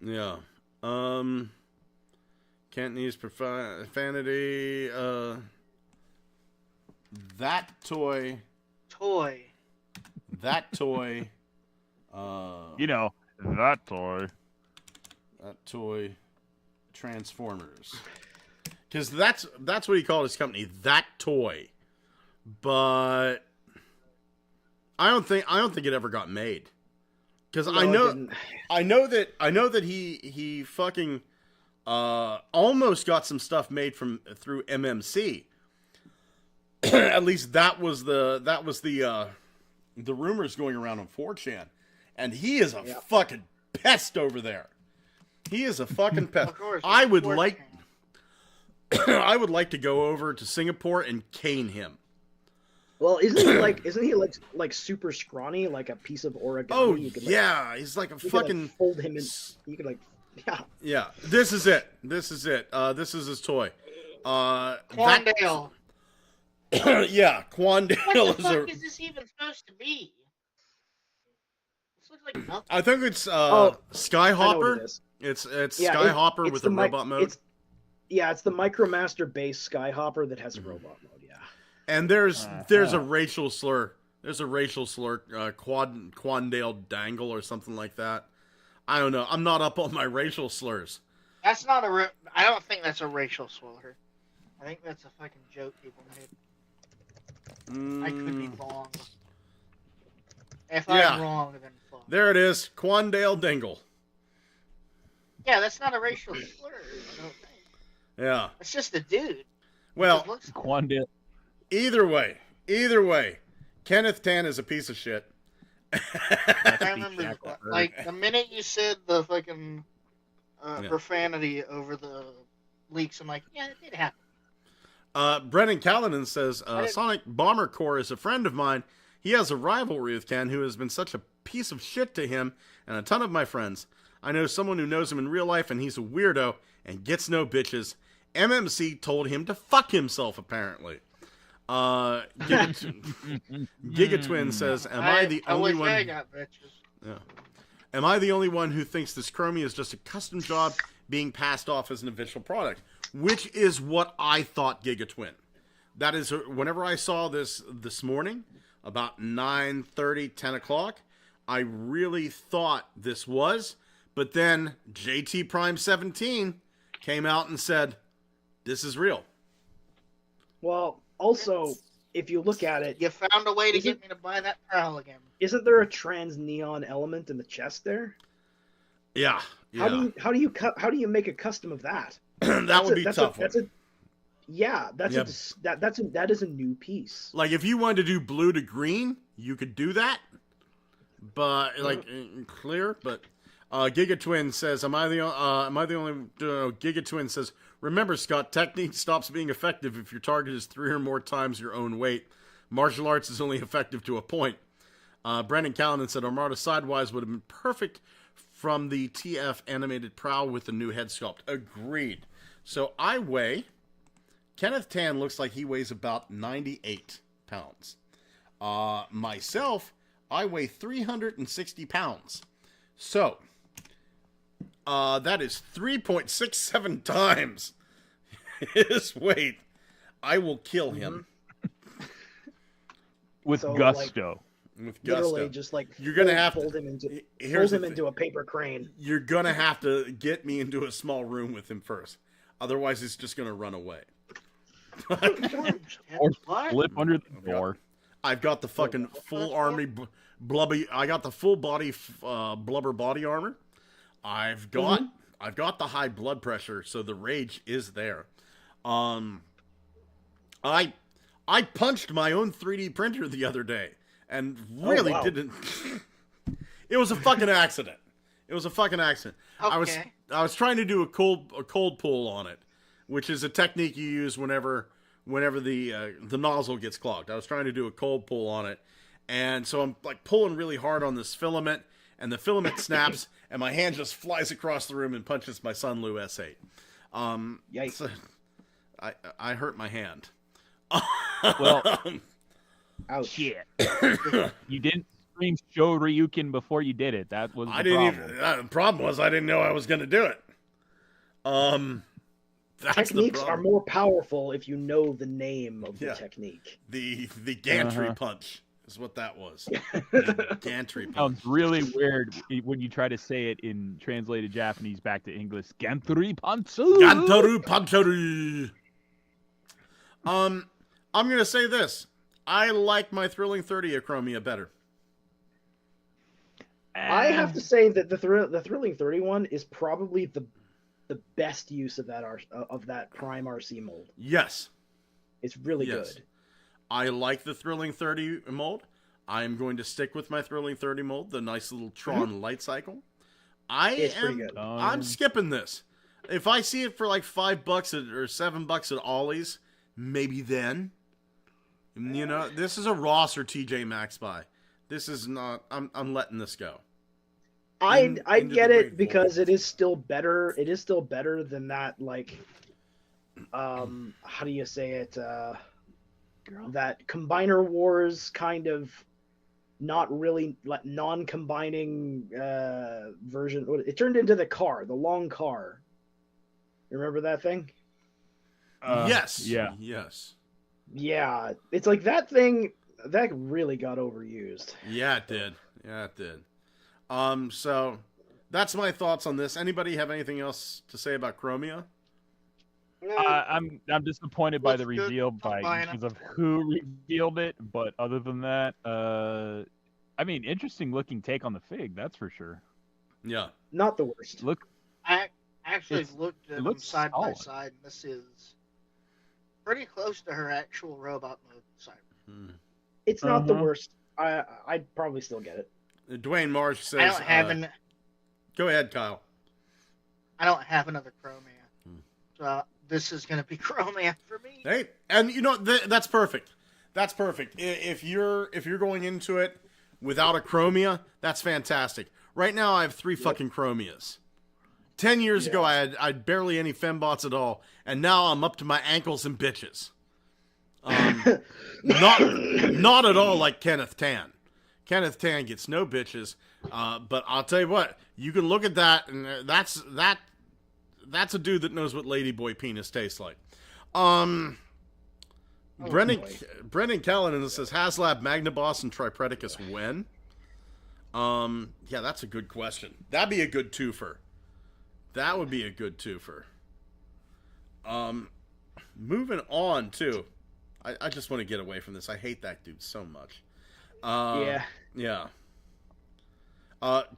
[SPEAKER 5] Yeah. Cantonese profanity. That toy. That toy.
[SPEAKER 6] That toy.
[SPEAKER 5] That toy. Transformers. Because that's what he called his company. That toy. But I don't think it ever got made. Because I know that he fucking almost got some stuff made through MMC. At least that was the rumors going around on 4chan, and he is a fucking pest over there. He is a fucking pest.
[SPEAKER 7] Of course,
[SPEAKER 5] I would like to go over to Singapore and cane him.
[SPEAKER 8] Well, isn't he like super scrawny, like a piece of origami?
[SPEAKER 5] Oh,
[SPEAKER 8] you could,
[SPEAKER 5] he's like a fucking...
[SPEAKER 8] fold him in. You could
[SPEAKER 5] Yeah, this is it. This is his toy.
[SPEAKER 7] Quandale.
[SPEAKER 5] Yeah, Quandale
[SPEAKER 7] What the fuck is this even supposed to be? This looks like nothing.
[SPEAKER 5] I think it's Skyhopper. It's Skyhopper with a robot mode.
[SPEAKER 8] It's the MicroMaster based Skyhopper that has a robot mode. Yeah.
[SPEAKER 5] And there's a racial slur. There's a racial slur, Quandale Dangle or something like that. I don't know. I'm not up on my racial slurs.
[SPEAKER 7] That's not I don't think that's a racial slur. I think that's a fucking joke people made. I could be wrong. If I'm wrong, then fuck.
[SPEAKER 5] There it is. Quandale Dingle.
[SPEAKER 7] Yeah, that's not a racial slur, I don't think.
[SPEAKER 5] Yeah.
[SPEAKER 7] It's just a dude.
[SPEAKER 5] Well,
[SPEAKER 6] Quandale.
[SPEAKER 5] Either way, Kenneth Tan is a piece of shit.
[SPEAKER 7] I remember, like, the minute you said the fucking profanity over the leaks, I'm like, yeah, it did happen.
[SPEAKER 5] Brennan Callanan says, Sonic Bomber Corps is a friend of mine. He has a rivalry with Ken who has been such a piece of shit to him and a ton of my friends. I know someone who knows him in real life and he's a weirdo and gets no bitches. MMC told him to fuck himself, apparently. Gigatwin says, Am I the only one?
[SPEAKER 7] I got bitches.
[SPEAKER 5] Yeah. Am I the only one who thinks this Chromie is just a custom job being passed off as an official product? Which is what I thought, Gigatwin. That is, whenever I saw this morning, about 9:30, 10 o'clock, I really thought this was. But then JT Prime 17 came out and said, this is real.
[SPEAKER 8] Well, also, if you look at it...
[SPEAKER 7] You found a way to get me to buy that Prowl again.
[SPEAKER 8] Isn't there a trans neon element in the chest there?
[SPEAKER 5] Yeah.
[SPEAKER 8] How do you make a custom of that?
[SPEAKER 5] That would be tough.
[SPEAKER 8] That is a new piece.
[SPEAKER 5] Like if you wanted to do blue to green, you could do that. But clear. But Gigatwin says, "Am I the only?" Gigatwin says, "Remember, Scott, technique stops being effective if your target is 3 or more times your own weight. Martial arts is only effective to a point." Brandon Callanan said, "Armada Sidewise would have been perfect from the TF animated Prowl with the new head sculpt." Agreed. So Kenneth Tan looks like he weighs about 98 pounds. Myself, I weigh 360 pounds. So, that is 3.67 times his weight. I will kill him.
[SPEAKER 6] With gusto.
[SPEAKER 5] With gusto.
[SPEAKER 8] Literally, just like
[SPEAKER 5] you're gonna have
[SPEAKER 8] fold him into a paper crane.
[SPEAKER 5] You're gonna have to get me into a small room with him first. Otherwise, he's just gonna run away.
[SPEAKER 6] Or slip under the door.
[SPEAKER 5] I've got the fucking full army blubby. I got the full body blubber body armor. I've got the high blood pressure, so the rage is there. I punched my own 3D printer the other day and really didn't. It was a fucking accident. Okay. I was trying to do a cold pull on it, which is a technique you use whenever the nozzle gets clogged. I was trying to do a cold pull on it, and so I'm like pulling really hard on this filament, and the filament snaps, and my hand just flies across the room and punches my Sunlu S8.
[SPEAKER 8] Yikes!
[SPEAKER 5] So I hurt my hand.
[SPEAKER 6] Well,
[SPEAKER 8] ouch.
[SPEAKER 6] Shit. You didn't scream "Show Ryukin" before you did it. That was the problem.
[SPEAKER 5] The problem was I didn't know I was going to do it. That's
[SPEAKER 8] Techniques are more powerful if you know the name of the technique.
[SPEAKER 5] The gantry punch is what that was. The gantry punch.
[SPEAKER 6] Sounds really weird when you try to say it in translated Japanese back to English. Gantry punch.
[SPEAKER 5] Gantry punch. I'm gonna say this. I like my Thrilling 30 Acromia better.
[SPEAKER 8] I have to say that the Thrilling 31 is probably the best use of that Prime RC mold.
[SPEAKER 5] Yes.
[SPEAKER 8] It's really good.
[SPEAKER 5] I like the Thrilling 30 mold. I'm going to stick with my Thrilling 30 mold, the nice little Tron light cycle.
[SPEAKER 8] It's pretty good.
[SPEAKER 5] I'm skipping this. If I see it for like $5 or $7 at Ollie's, maybe then. You know, this is a Ross or TJ Maxx buy. This is not. I'm letting this go.
[SPEAKER 8] I get it because it is still better. It is still better than that. Like, how do you say it? That Combiner Wars kind of not really non-combining version. It turned into the long car. You remember that thing?
[SPEAKER 5] Yes.
[SPEAKER 6] Yeah.
[SPEAKER 5] Yes.
[SPEAKER 8] Yeah. It's like that thing that really got overused.
[SPEAKER 5] Yeah, it did. So that's my thoughts on this. Anybody have anything else to say about Chromia?
[SPEAKER 6] I'm disappointed by the reveal because of who revealed it, but other than that, I mean, interesting looking take on the Fig, that's for sure.
[SPEAKER 5] Yeah,
[SPEAKER 8] not the worst.
[SPEAKER 7] I actually looked at them side by side, and this is pretty close to her actual robot mode.
[SPEAKER 8] It's not the worst. I'd probably still get it.
[SPEAKER 5] Dwayne Marsh says.
[SPEAKER 7] I don't have
[SPEAKER 5] Go ahead, Kyle.
[SPEAKER 7] I don't have another Chromia, so this is going to be Chromia for me.
[SPEAKER 5] Hey, and you know that's perfect. That's perfect. If you're going into it without a Chromia, that's fantastic. Right now, I have 3 fucking Chromias. 10 years ago, I had barely any fembots at all, and now I'm up to my ankles in bitches. Not at all like Kenneth Tan. Kenneth Tan gets no bitches, but I'll tell you what, you can look at that, and that's a dude that knows what ladyboy penis tastes like. Brendan Callanan says HasLab Magnaboss and Tripredicus when? Yeah, that's a good question. That'd be a good twofer. That would be a good twofer. Moving on too. I just want to get away from this. I hate that dude so much. Yeah.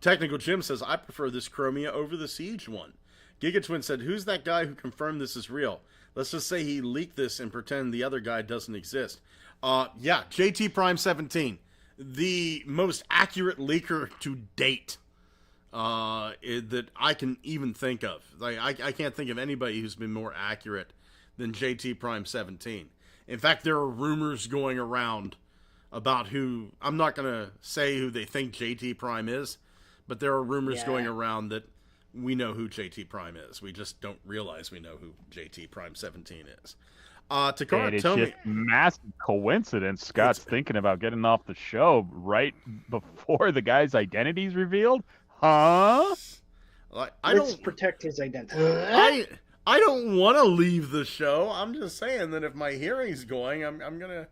[SPEAKER 5] Technical Jim says, I prefer this Chromia over the Siege one. Gigatwin said, who's that guy who confirmed this is real? Let's just say he leaked this and pretend the other guy doesn't exist. Yeah, JT Prime 17. The most accurate leaker to date that I can even think of. Like, I can't think of anybody who's been more accurate than JT Prime 17. In fact, there are rumors going around about who, I'm not going to say who they think JT Prime is, but there are rumors going around that we know who JT Prime is. We just don't realize we know who JT Prime 17 is. Takara,
[SPEAKER 6] it's
[SPEAKER 5] tell
[SPEAKER 6] just
[SPEAKER 5] me.
[SPEAKER 6] Massive coincidence. Scott's thinking about getting off the show right before the guy's identity's revealed. Huh?
[SPEAKER 8] Let's protect his identity.
[SPEAKER 5] I don't want to leave the show. I'm just saying that if my hearing's going, I'm gonna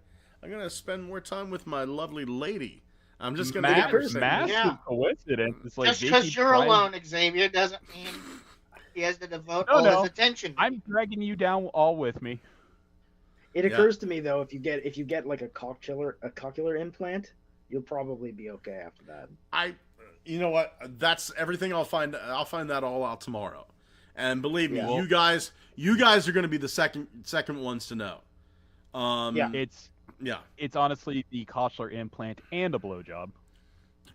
[SPEAKER 5] spend more time with my lovely lady. I'm just gonna
[SPEAKER 6] massive coincidence. It's like
[SPEAKER 7] just because you're alone, Xavier, doesn't mean he has to devote his attention.
[SPEAKER 6] I'm dragging you down all with me.
[SPEAKER 8] It occurs to me though, if you get like a cochlear implant, you'll probably be okay after that.
[SPEAKER 5] You know what? That's everything. I'll find that all out tomorrow. And believe me, you guys are going to be the second ones to know.
[SPEAKER 6] It's honestly the cochlear implant and a blowjob.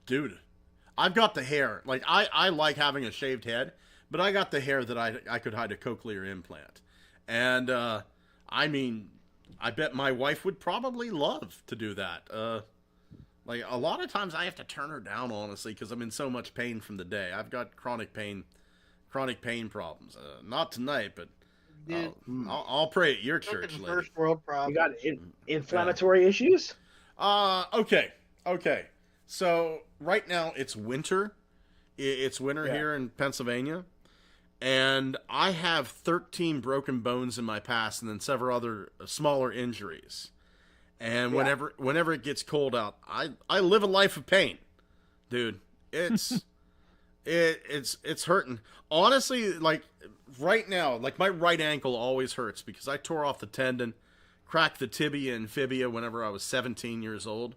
[SPEAKER 5] Dude, I've got the hair. Like I like having a shaved head, but I got the hair that I could hide a cochlear implant. And I mean, I bet my wife would probably love to do that. Like a lot of times I have to turn her down, honestly, because I'm in so much pain from the day. I've got chronic pain problems. Not tonight, but I'll pray at your church later.
[SPEAKER 7] First world problem.
[SPEAKER 8] You got inflammatory issues?
[SPEAKER 5] Okay. So right now it's winter. It's winter here in Pennsylvania, And I have 13 broken bones in my past, and then several other smaller injuries. And whenever it gets cold out, I live a life of pain, dude. It's it's hurting. Honestly, like right now, like my right ankle always hurts because I tore off the tendon, cracked the tibia and fibia whenever I was 17 years old,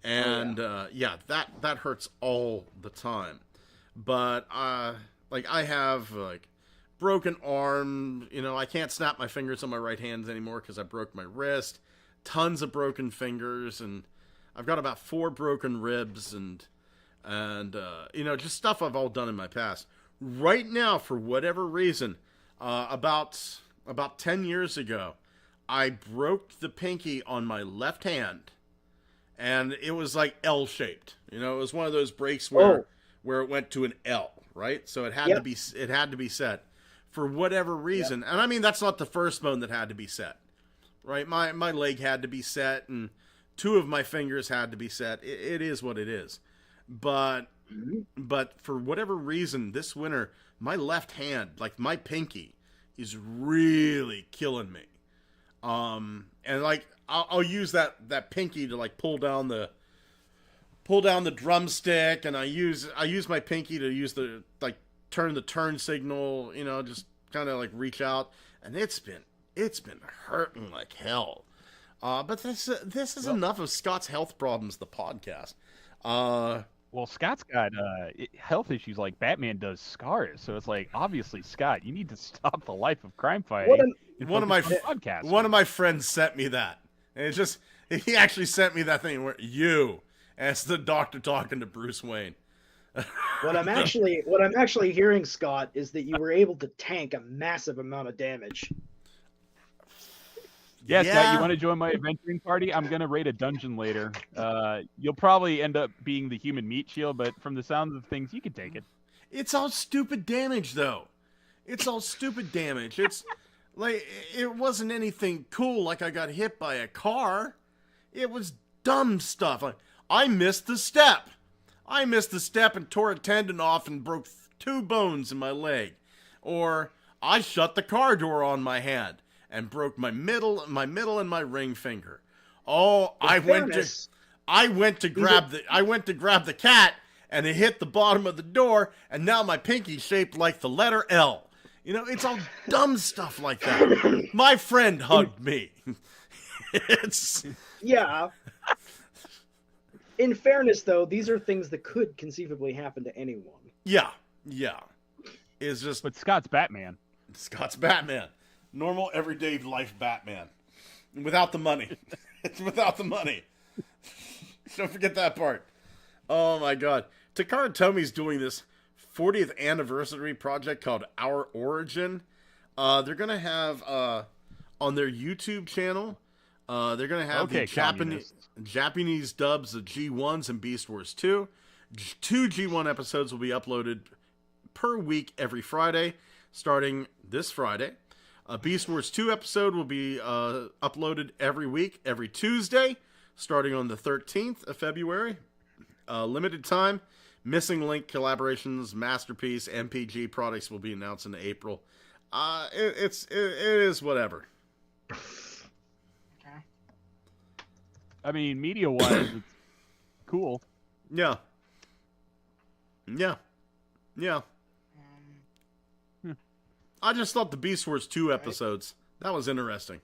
[SPEAKER 5] and that hurts all the time. But like I have like broken arm, I can't snap my fingers on my right hand anymore because I broke my wrist. Tons of broken fingers, and I've got about 4 broken ribs, and just stuff I've all done in my past. Right now, for whatever reason, about 10 years ago, I broke the pinky on my left hand, and it was like L-shaped. It was one of those breaks where it went to an L, right? So it had to be set for whatever reason. And I mean, that's not the first bone that had to be set, right? My leg had to be set, and 2 of my fingers had to be set. It is what it is. But for whatever reason, this winter, my left hand, like my pinky, is really killing me. And like I'll use that pinky to like pull down the drumstick, and I use my pinky to use the like turn the turn signal, just kind of like reach out, and it's been hurting like hell. But this is enough of Scott's health problems. The podcast.
[SPEAKER 6] Well, Scott's got health issues like Batman does scars, so it's like, obviously, Scott, you need to stop the life of crime fighting.
[SPEAKER 5] One of my friends sent me that, and he actually sent me that thing where as the Doctor talking to Bruce Wayne.
[SPEAKER 8] What I'm actually hearing, Scott, is that you were able to tank a massive amount of damage.
[SPEAKER 6] Yeah, Scott, you want to join my adventuring party? I'm going to raid a dungeon later. You'll probably end up being the human meat shield, but from the sounds of things, you can take it.
[SPEAKER 5] It's all stupid damage, though. It's all stupid damage. It's like, it wasn't anything cool like I got hit by a car. It was dumb stuff. Like, I missed the step. And tore a tendon off and broke 2 bones in my leg. Or I shut the car door on my hand and broke my middle and my ring finger. Oh, I went to grab the cat, and it hit the bottom of the door, and now my pinky's shaped like the letter L. It's all dumb stuff like that. My friend hugged me.
[SPEAKER 8] Yeah. In fairness, though, these are things that could conceivably happen to anyone.
[SPEAKER 5] Yeah.
[SPEAKER 6] But Scott's Batman.
[SPEAKER 5] Normal, everyday life Batman. Without the money. It's without the money. Don't forget that part. Oh, my God. Takara Tomi's doing this 40th anniversary project called Our Origin. They're going to have, on their YouTube channel, they're going to have the Japanese dubs of G1s and Beast Wars 2. 2 G1 episodes will be uploaded per week every Friday, starting this Friday. Beast Wars 2 episode will be uploaded every week, every Tuesday, starting on the 13th of February. Limited time. Missing Link collaborations, Masterpiece, MPG products will be announced in April. It is whatever.
[SPEAKER 7] Okay.
[SPEAKER 6] I mean, media-wise, it's cool.
[SPEAKER 5] Yeah. I just thought the Beast Wars 2 episodes, that was interesting.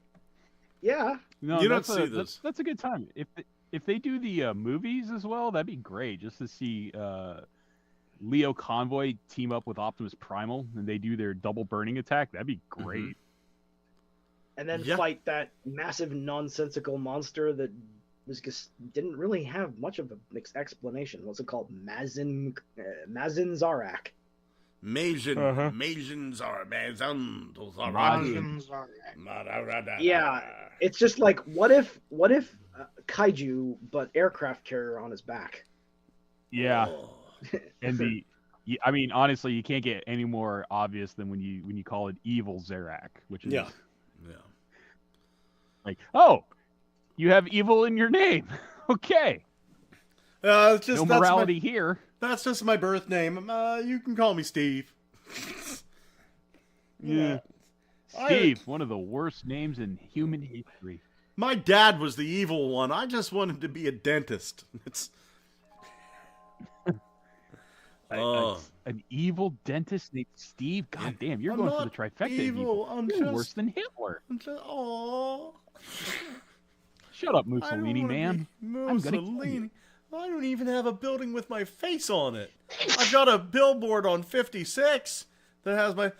[SPEAKER 8] Yeah.
[SPEAKER 6] No,
[SPEAKER 5] you don't see this.
[SPEAKER 6] That's a good time. If they do the movies as well, that'd be great. Just to see Leo Convoy team up with Optimus Primal and they do their double burning attack, that'd be great.
[SPEAKER 5] Mm-hmm.
[SPEAKER 8] And then fight that massive nonsensical monster that didn't really have much of an explanation. What's it called? Mazin Zarak. Yeah, it's just like, what if kaiju but aircraft carrier on his back?
[SPEAKER 6] Yeah. And I mean, honestly, you can't get any more obvious than when you call it Evil Zarak, which is like, oh, you have evil in your name. Okay.
[SPEAKER 5] No
[SPEAKER 6] morality here.
[SPEAKER 5] That's just my birth name. You can call me Steve.
[SPEAKER 6] Yeah. Steve, one of the worst names in human history.
[SPEAKER 5] My dad was the evil one. I just wanted to be a dentist. It's
[SPEAKER 6] an evil dentist named Steve? God damn, you're
[SPEAKER 5] I'm
[SPEAKER 6] going for
[SPEAKER 5] not
[SPEAKER 6] the trifecta.
[SPEAKER 5] evil.
[SPEAKER 6] You're worse than Hitler.
[SPEAKER 5] Oh.
[SPEAKER 6] Shut up, Mussolini, man. I'm gonna kill you.
[SPEAKER 5] I don't even have a building with my face on it. I've got a billboard on 56 that has my,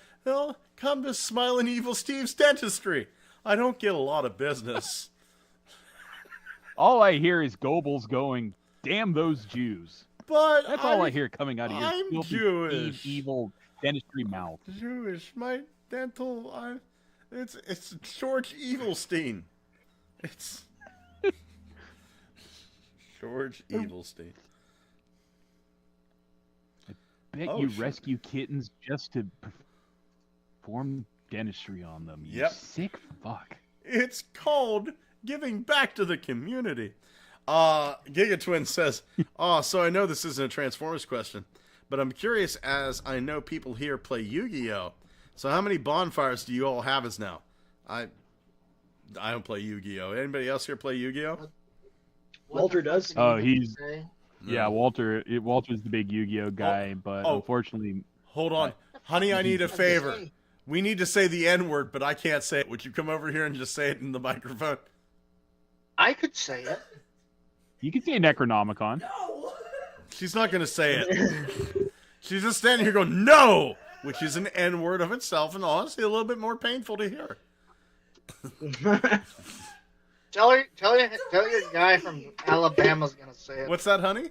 [SPEAKER 5] come to Smiling Evil Steve's Dentistry. I don't get a lot of business.
[SPEAKER 6] All I hear is Goebbels going, damn those Jews.
[SPEAKER 5] But
[SPEAKER 6] that's all I hear coming out of your
[SPEAKER 5] I'm
[SPEAKER 6] filthy,
[SPEAKER 5] Jewish.
[SPEAKER 6] evil dentistry mouth.
[SPEAKER 5] Jewish. My dental, it's George Evilstein. It's George Evilstein.
[SPEAKER 6] I bet you rescue kittens just to perform dentistry on them. You sick fuck.
[SPEAKER 5] It's called giving back to the community. Gigatwin says, so I know this isn't a Transformers question, but I'm curious as I know people here play Yu-Gi-Oh! So how many bonfires do you all have as now? I don't play Yu-Gi-Oh! Anybody else here play Yu-Gi-Oh?
[SPEAKER 8] Walter does.
[SPEAKER 6] Oh, he's... Yeah, Walter's the big Yu-Gi-Oh! guy, but unfortunately...
[SPEAKER 5] Hold on. Honey, I need a favor. We need to say the N-word, but I can't say it. Would you come over here and just say it in the microphone?
[SPEAKER 7] I could say it.
[SPEAKER 6] You can say Necronomicon.
[SPEAKER 5] No! She's not going to say it. She's just standing here going, no! Which is an N-word of itself, and honestly a little bit more painful to hear.
[SPEAKER 7] Tell your guy from Alabama's going to say it.
[SPEAKER 5] What's that, honey?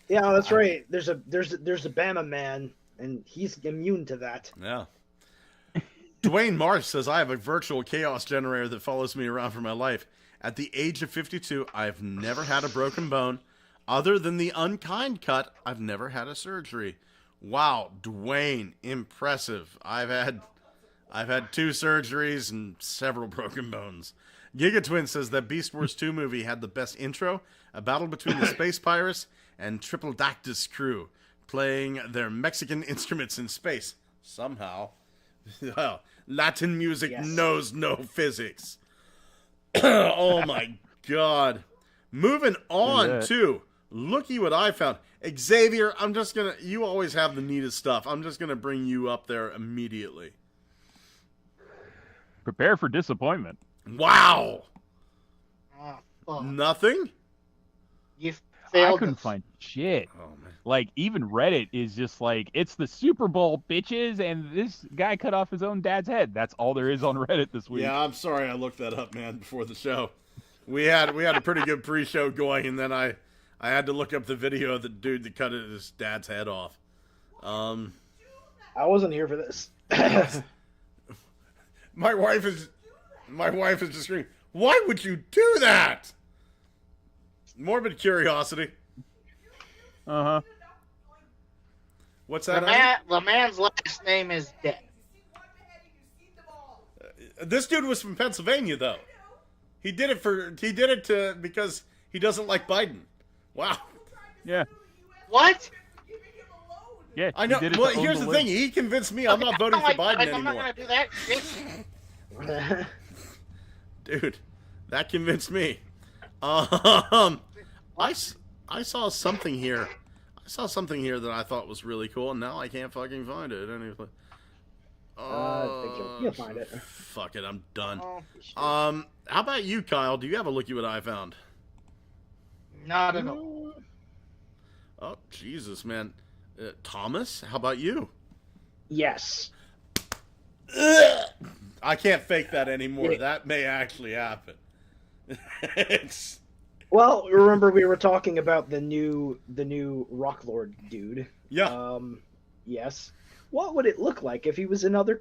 [SPEAKER 8] Yeah, that's right. There's a Bama man, and he's immune to that.
[SPEAKER 5] Yeah. Dwayne Marsh says, I have a virtual chaos generator that follows me around for my life. At the age of 52, I've never had a broken bone. Other than the unkind cut, I've never had a surgery. Wow, Dwayne, impressive. I've had 2 surgeries and several broken bones. Gigatwin says that Beast Wars 2 movie had the best intro, a battle between the space pirates and Triple Dactus crew, playing their Mexican instruments in space. Somehow. Well, Latin music knows no physics. Oh my god. Moving on to, looky what I found. Xavier, you always have the neatest stuff. I'm just going to bring you up there immediately.
[SPEAKER 6] Prepare for disappointment.
[SPEAKER 5] Wow.
[SPEAKER 7] Oh,
[SPEAKER 5] Nothing?
[SPEAKER 7] You failed.
[SPEAKER 6] I couldn't find shit. Oh, man. Like, even Reddit is just like, it's the Super Bowl, bitches, and this guy cut off his own dad's head. That's all there is on Reddit this week.
[SPEAKER 5] Yeah, I'm sorry I looked that up, man, before the show. We had a pretty good pre-show going, and then I had to look up the video of the dude that cut his dad's head off.
[SPEAKER 8] I wasn't here for this.
[SPEAKER 5] My wife is just screaming, why would you do that? Morbid curiosity.
[SPEAKER 6] Uh-huh.
[SPEAKER 5] What's that?
[SPEAKER 7] The man's last name is Dead.
[SPEAKER 5] This dude was from Pennsylvania, though. He did it because he doesn't like Biden. Wow.
[SPEAKER 6] Yeah.
[SPEAKER 7] What?
[SPEAKER 6] Yeah,
[SPEAKER 5] I know. Well, here's the thing. He convinced me I'm not voting for Biden anymore.
[SPEAKER 7] I'm not gonna do that shit.
[SPEAKER 5] Dude, that convinced me. I saw something here. I saw something here that I thought was really cool, and now I can't fucking find it. Anyway.
[SPEAKER 8] You'll find it.
[SPEAKER 5] Fuck it, I'm done. How about you, Kyle? Do you have a looky what I found?
[SPEAKER 7] Not at all.
[SPEAKER 5] Oh, Jesus, man. Thomas, how about you?
[SPEAKER 8] Yes.
[SPEAKER 5] I can't fake that anymore. That may actually happen.
[SPEAKER 8] Well, remember we were talking about the new Rock Lord dude.
[SPEAKER 5] Yeah.
[SPEAKER 8] Yes. What would it look like if he was in other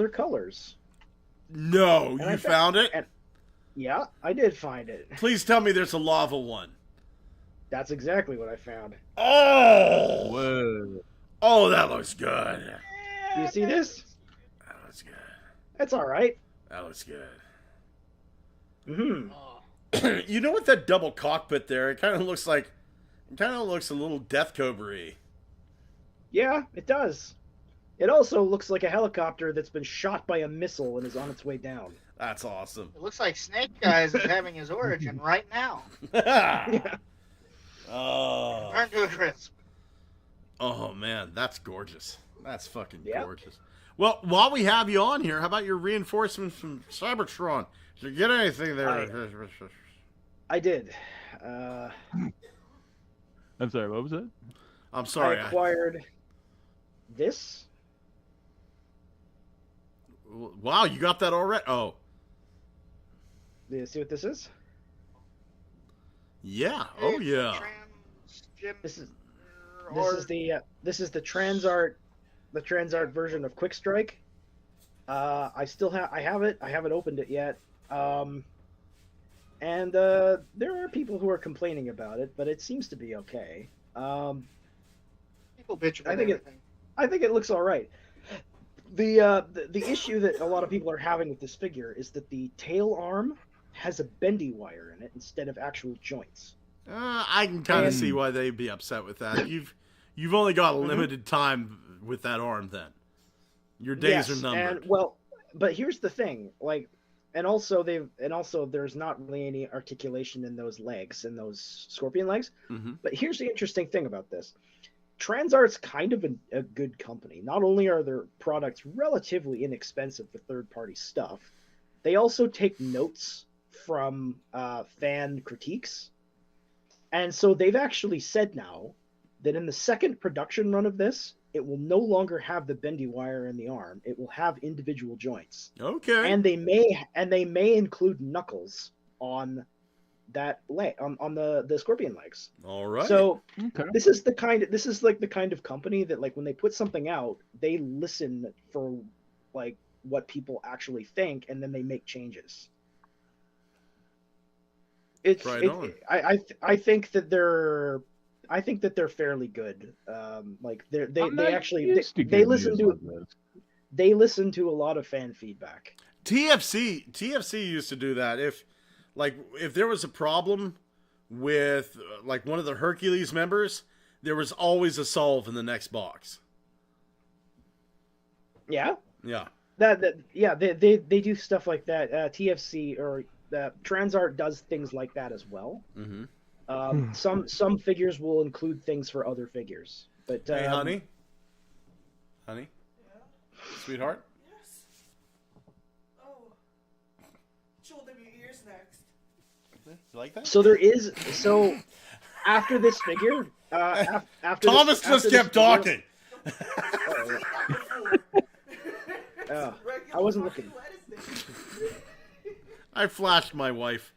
[SPEAKER 8] colors?
[SPEAKER 5] No, you found it?
[SPEAKER 8] Yeah, I did find it.
[SPEAKER 5] Please tell me there's a lava one.
[SPEAKER 8] That's exactly what I found.
[SPEAKER 5] Oh!
[SPEAKER 6] Whoa.
[SPEAKER 5] Oh, that looks good.
[SPEAKER 8] You see this?
[SPEAKER 5] That looks good.
[SPEAKER 8] That's all right.
[SPEAKER 5] That looks good.
[SPEAKER 8] Mm-hmm.
[SPEAKER 5] You know what, that double cockpit there? It kind of looks a little Death Cobra-y.
[SPEAKER 8] Yeah, it does. It also looks like a helicopter that's been shot by a missile and is on its way down.
[SPEAKER 5] That's awesome.
[SPEAKER 7] It looks like Snake Eyes is having his origin right now.
[SPEAKER 8] Yeah.
[SPEAKER 5] Oh.
[SPEAKER 7] Burn to a crisp.
[SPEAKER 5] Oh man, that's gorgeous. That's fucking
[SPEAKER 8] Yep.
[SPEAKER 5] gorgeous. Well, while we have you on here, how about your reinforcements from Cybertron? Did you get anything there?
[SPEAKER 8] I did.
[SPEAKER 6] I'm sorry, what was it?
[SPEAKER 5] I'm sorry.
[SPEAKER 8] I acquired this.
[SPEAKER 5] Wow, you got that already? Oh,
[SPEAKER 8] Do you see what this is?
[SPEAKER 5] yeah. Oh,
[SPEAKER 7] It's
[SPEAKER 5] yeah.
[SPEAKER 7] Transgender
[SPEAKER 8] This is
[SPEAKER 7] or-
[SPEAKER 8] the Transart version of Quick Strike. I haven't opened it yet. And there are people who are complaining about it, but it seems to be okay.
[SPEAKER 7] People bitch about
[SPEAKER 8] I think
[SPEAKER 7] everything.
[SPEAKER 8] I think it looks all right. The issue that a lot of people are having with this figure is that the tail arm has a bendy wire in it instead of actual joints.
[SPEAKER 5] I can kind of see why they'd be upset with that. You've only got a limited time with that arm. Then your days are numbered.
[SPEAKER 8] And well, but here's the thing, like, and also there's not really any articulation in those legs, in those scorpion legs.
[SPEAKER 5] Mm-hmm.
[SPEAKER 8] But here's the interesting thing about this. Transart's kind of a good company. Not only are their products relatively inexpensive for third-party stuff, they also take notes from fan critiques. And so they've actually said now that in the second production run of this, it will no longer have the bendy wire in the arm. It will have individual joints.
[SPEAKER 5] Okay.
[SPEAKER 8] And they may include knuckles on that leg, on the scorpion legs.
[SPEAKER 5] All right.
[SPEAKER 8] So
[SPEAKER 6] Okay.
[SPEAKER 8] this is the kind of company that, like, when they put something out, they listen for like what people actually think, and then they make changes. I think that they're fairly good. Like they listen to a lot of fan feedback.
[SPEAKER 5] TFC used to do that. If there was a problem with like one of the Hercules members, there was always a solve in the next box.
[SPEAKER 8] Yeah.
[SPEAKER 5] Yeah.
[SPEAKER 8] They do stuff like that. TFC or Transart does things like that as well.
[SPEAKER 5] Mm-hmm.
[SPEAKER 8] Some figures will include things for other figures. But
[SPEAKER 5] hey, honey, sweetheart.
[SPEAKER 9] Yes. Oh. Show them your ears next.
[SPEAKER 5] You like that?
[SPEAKER 8] So after this figure, after
[SPEAKER 5] Thomas just kept talking.
[SPEAKER 8] I wasn't looking.
[SPEAKER 5] I flashed my wife.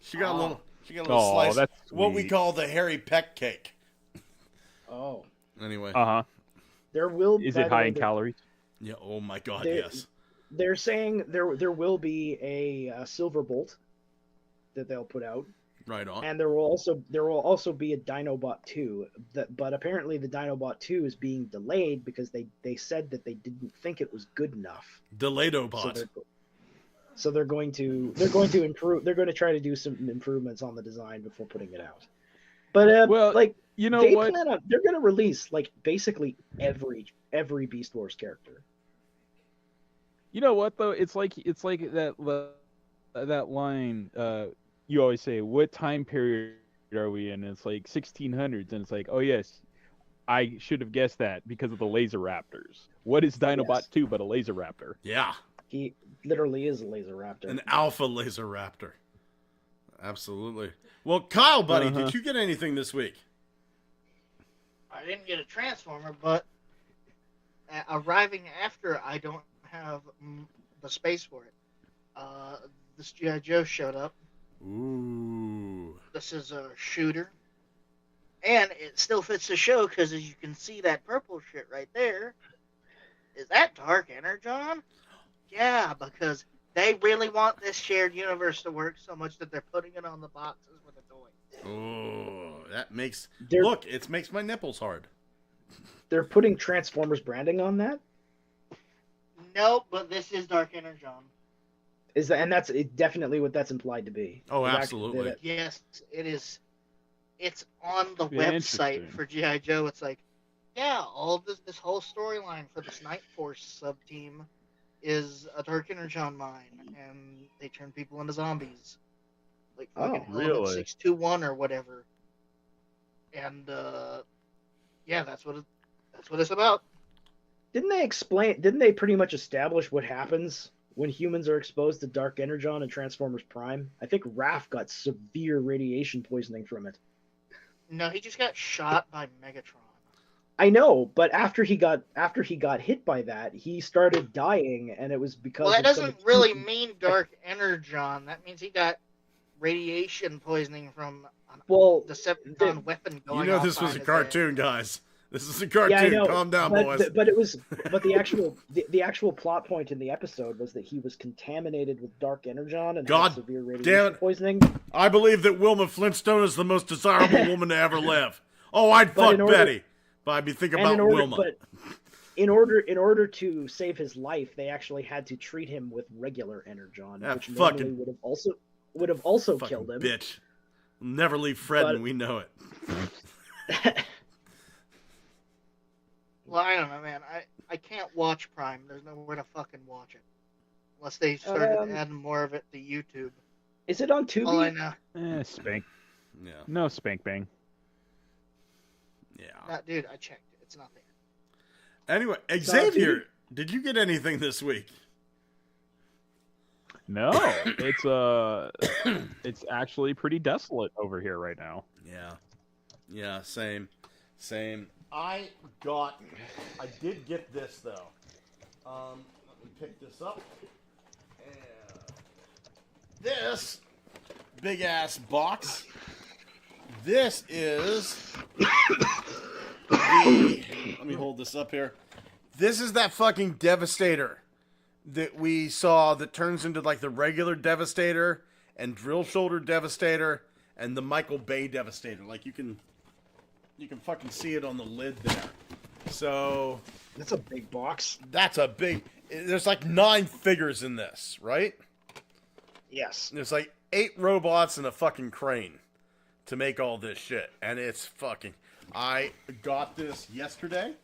[SPEAKER 5] She got a little slice.
[SPEAKER 6] That's
[SPEAKER 5] what we
[SPEAKER 6] sweet.
[SPEAKER 5] call the hairy peck cake.
[SPEAKER 8] Oh.
[SPEAKER 5] Anyway.
[SPEAKER 8] There will.
[SPEAKER 6] Is it high in calories?
[SPEAKER 5] Yeah. Oh my God. Yes.
[SPEAKER 8] They're saying there will be a silver bolt that they'll put out.
[SPEAKER 5] Right on.
[SPEAKER 8] And there will also be a Dinobot 2. But apparently the Dinobot 2 is being delayed because they said that they didn't think it was good enough.
[SPEAKER 5] Delayed-O-Bot.
[SPEAKER 8] So they're going to improve. They're going to try to do some improvements on the design before putting it out. But like,
[SPEAKER 6] you know
[SPEAKER 8] they
[SPEAKER 6] what?
[SPEAKER 8] they're going to release like basically every Beast Wars character.
[SPEAKER 6] You know what though? It's like that line you always say, what time period are we in? And it's like 1600s, and it's like, oh yes, I should have guessed that because of the laser raptors. What is Dinobot 2 but a laser raptor?
[SPEAKER 5] Yeah.
[SPEAKER 8] He literally is a laser raptor.
[SPEAKER 5] An alpha laser raptor. Absolutely. Well, Kyle, buddy, did you get anything this week?
[SPEAKER 7] I didn't get a Transformer, but arriving after I don't have the space for it. This G.I. Joe showed up.
[SPEAKER 5] Ooh.
[SPEAKER 7] This is a shooter. And it still fits the show because as you can see that purple shit right there. Is that Dark Energon? Yeah, because they really want this shared universe to work so much that they're putting it on the boxes with a toy.
[SPEAKER 5] Oh, that makes... it makes my nipples hard.
[SPEAKER 8] They're putting Transformers branding on that?
[SPEAKER 7] No, but this is Dark Energon.
[SPEAKER 8] That's definitely what that's implied to be.
[SPEAKER 5] Oh, absolutely.
[SPEAKER 7] Yes, it is. It's on the
[SPEAKER 6] Yeah,
[SPEAKER 7] website for G.I. Joe. It's like, Yeah, all this whole storyline for this Night Force sub-team is a Dark Energon mine, and they turn people into zombies. Like fucking Element
[SPEAKER 6] really?
[SPEAKER 7] 621 or whatever. And, yeah, that's what it's about.
[SPEAKER 8] Didn't they pretty much establish what happens when humans are exposed to Dark Energon and Transformers Prime? I think Raph got severe radiation poisoning from it.
[SPEAKER 7] No, he just got shot by Megatron.
[SPEAKER 8] I know, but after he got hit by that, he started dying, and it was because.
[SPEAKER 7] Well, that
[SPEAKER 8] of some
[SPEAKER 7] doesn't really mean Dark Energon. That means he got radiation poisoning from the Decepticon weapon going.
[SPEAKER 5] You know, this was a cartoon, guys. This is a cartoon.
[SPEAKER 8] Yeah, I know,
[SPEAKER 5] Calm down, boys.
[SPEAKER 8] But the actual plot point in the episode was that he was contaminated with Dark Energon and had severe radiation poisoning.
[SPEAKER 5] I believe that Wilma Flintstone is the most desirable woman to ever live. Oh, I'd fuck Betty. But I'd be thinking about Wilma.
[SPEAKER 8] But in order to save his life, they actually had to treat him with regular Energon, which normally would have also killed him.
[SPEAKER 5] Bitch. We'll never leave Fred, and we know it.
[SPEAKER 7] Well, I don't know, man. I can't watch Prime. There's nowhere to fucking watch it. Unless they started adding more of it to YouTube.
[SPEAKER 8] Is it on Tubi?
[SPEAKER 7] All I know.
[SPEAKER 6] Spank.
[SPEAKER 5] Yeah.
[SPEAKER 6] No spank bang.
[SPEAKER 5] Yeah.
[SPEAKER 7] No, dude, I checked it. It's not there.
[SPEAKER 5] Anyway, Xavier, did you get anything this week?
[SPEAKER 6] No, it's actually pretty desolate over here right now.
[SPEAKER 5] Yeah, same. I did get this though. Let me pick this up. And this big ass box. This is let me hold this up here. This is that fucking Devastator that we saw that turns into like the regular Devastator and Drill Shoulder Devastator and the Michael Bay Devastator. Like you can fucking see it on the lid there. So
[SPEAKER 8] that's a big box.
[SPEAKER 5] There's like 9 figures in this, right?
[SPEAKER 8] Yes.
[SPEAKER 5] There's like 8 robots and a fucking crane to make all this shit. And it's fucking... I got this yesterday,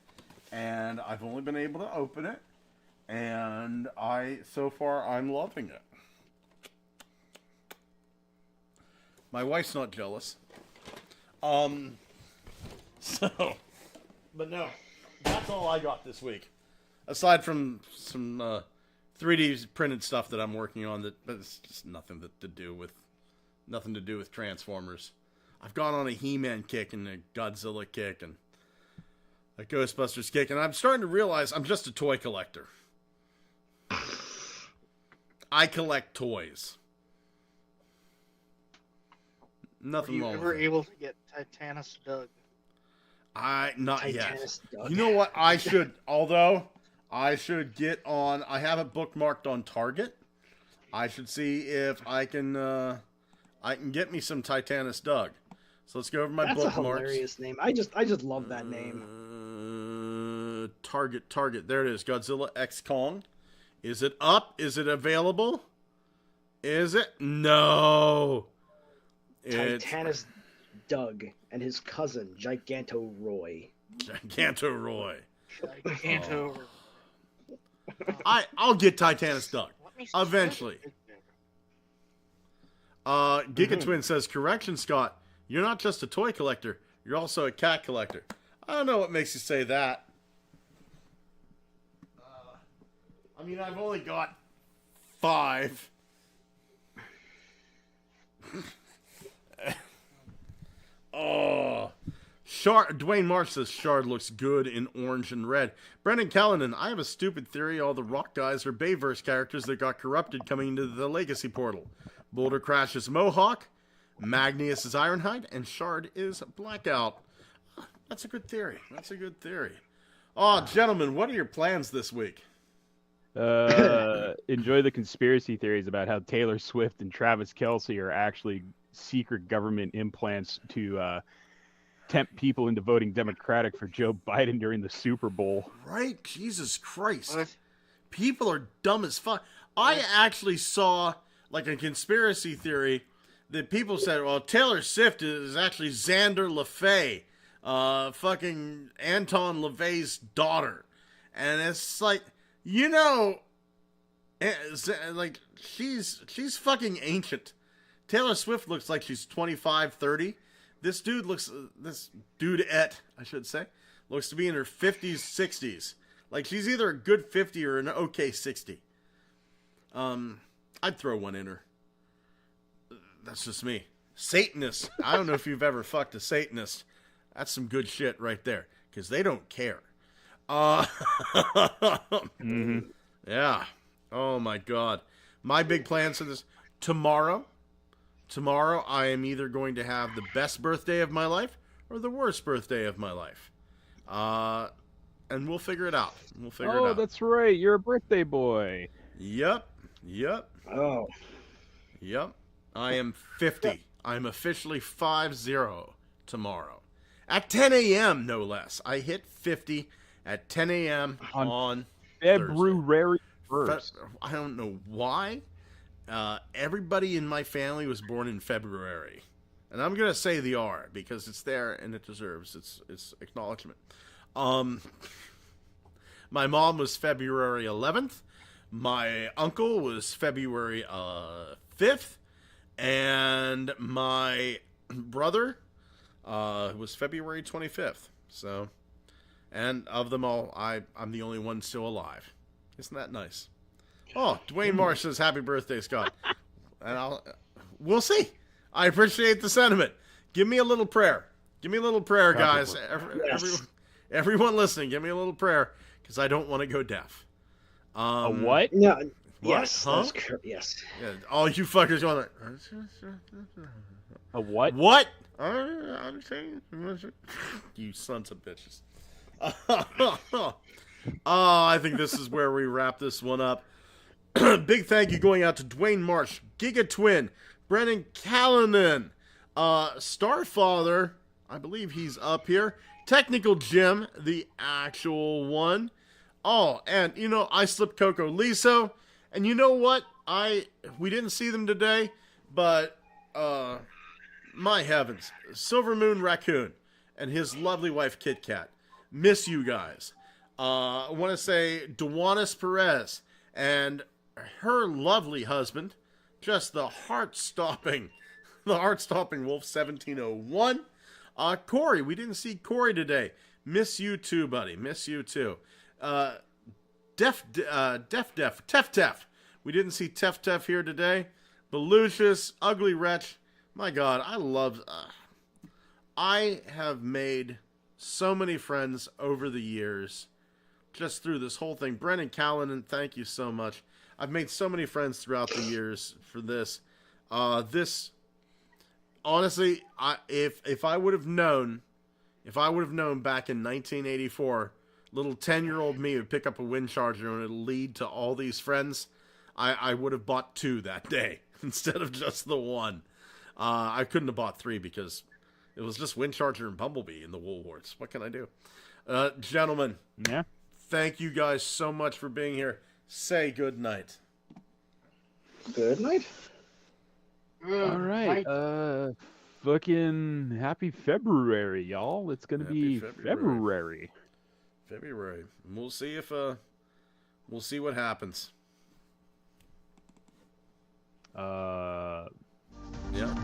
[SPEAKER 5] and I've only been able to open it. And so far, I'm loving it. My wife's not jealous. But no, that's all I got this week. Aside from some 3D printed stuff that I'm working on, but it's just nothing to do with Transformers. I've gone on a He-Man kick and a Godzilla kick and a Ghostbusters kick, and I'm starting to realize I'm just a toy collector. I collect toys. Nothing wrong with it.
[SPEAKER 7] Were you ever able to get Titanus Doug?
[SPEAKER 5] Not yet. You know what? I should get on. I have it bookmarked on Target. I should see if I can get me some Titanus Doug. So let's go over my bookmarks.
[SPEAKER 8] That's a hilarious name. I just love that name.
[SPEAKER 5] Target. There it is. Godzilla X Kong. Is it up? Is it available? Is it? No.
[SPEAKER 8] Titanus Doug and his cousin Giganto Roy.
[SPEAKER 5] I'll get Titanus Doug eventually. Giga Twin says, correction, Scott. You're not just a toy collector. You're also a cat collector. I don't know what makes you say that. I mean, I've only got 5. Oh. Dwayne Marsh says Shard looks good in orange and red. Brendan Callanan, I have a stupid theory. All the Rock guys are Bayverse characters that got corrupted coming into the Legacy portal. Boulder Crash is Mohawk, Magnius is Ironhide, and Shard is Blackout. That's a good theory. Oh, gentlemen, what are your plans this week?
[SPEAKER 6] Enjoy the conspiracy theories about how Taylor Swift and Travis Kelce are actually secret government implants to tempt people into voting Democratic for Joe Biden during the Super Bowl.
[SPEAKER 5] Right? Jesus Christ. What? People are dumb as fuck. I actually saw like a conspiracy theory that people said, well, Taylor Swift is actually Xander LaFay. fucking Anton LaVey's daughter. And it's like, you know, like, she's fucking ancient. Taylor Swift looks like she's 25, 30. This dudette, I should say, looks to be in her 50s, 60s. Like, she's either a good 50 or an okay 60. I'd throw one in her. That's just me. Satanist. I don't know if you've ever fucked a Satanist. That's some good shit right there. Because they don't care. Yeah. Oh, my God. My big plans for this. Tomorrow, I am either going to have the best birthday of my life or the worst birthday of my life. And we'll figure it out.
[SPEAKER 6] Oh, that's right. You're a birthday boy.
[SPEAKER 5] Yep.
[SPEAKER 8] Oh.
[SPEAKER 5] Yep. I am 50. I'm officially 50 tomorrow. At 10 a.m., no less. I hit 50 at 10 a.m. on
[SPEAKER 6] February 1st.
[SPEAKER 5] I don't know why. Everybody in my family was born in February. And I'm going to say the R because it's there and it deserves its acknowledgement. My mom was February 11th. My uncle was February 5th. And my brother was February 25th. So, and of them all, I'm the only one still alive. Isn't that nice? Oh, Dwayne Marsh says, happy birthday, Scott. And we'll see. I appreciate the sentiment. Give me a little prayer. Give me a little prayer, guys. Everyone listening, give me a little prayer, because I don't want to go deaf.
[SPEAKER 6] A what?
[SPEAKER 8] No.
[SPEAKER 5] What?
[SPEAKER 8] Yes.
[SPEAKER 5] Huh?
[SPEAKER 8] Yes.
[SPEAKER 5] Yeah, all you fuckers going
[SPEAKER 6] A what?
[SPEAKER 5] What? I'm saying, you sons of bitches. I think this is where we wrap this one up. Big thank you going out to Dwayne Marsh, Giga Twin, Brennan Callanan, Starfather, I believe he's up here, Technical Jim, the actual one. Oh, and you know, I slipped Coco Liso, and you know what? We didn't see them today, but my heavens, Silver Moon Raccoon and his lovely wife Kit Kat, miss you guys. I want to say Duanis Perez and her lovely husband, just the heart-stopping Wolf 1701. Corey, we didn't see Corey today. Miss you too, buddy. Miss you too. Tef. We didn't see Tef here today. Belucius, Ugly Wretch. My God, I have made so many friends over the years, just through this whole thing. Brennan Callanan, thank you so much. I've made so many friends throughout the years for this. Honestly, if I would have known back in 1984, little 10-year-old me would pick up a wind charger and it'll lead to all these friends, I would have bought 2 that day instead of just the 1. I couldn't have bought 3 because it was just wind charger and Bumblebee in the Woolworths. What can I do? Gentlemen,
[SPEAKER 6] yeah.
[SPEAKER 5] Thank you guys so much for being here. Say good night.
[SPEAKER 8] Good night.
[SPEAKER 6] All right. Fucking happy February, y'all. It's going to be February.
[SPEAKER 5] February. We'll see if we'll see what happens.
[SPEAKER 6] Yeah.
[SPEAKER 5] Yeah.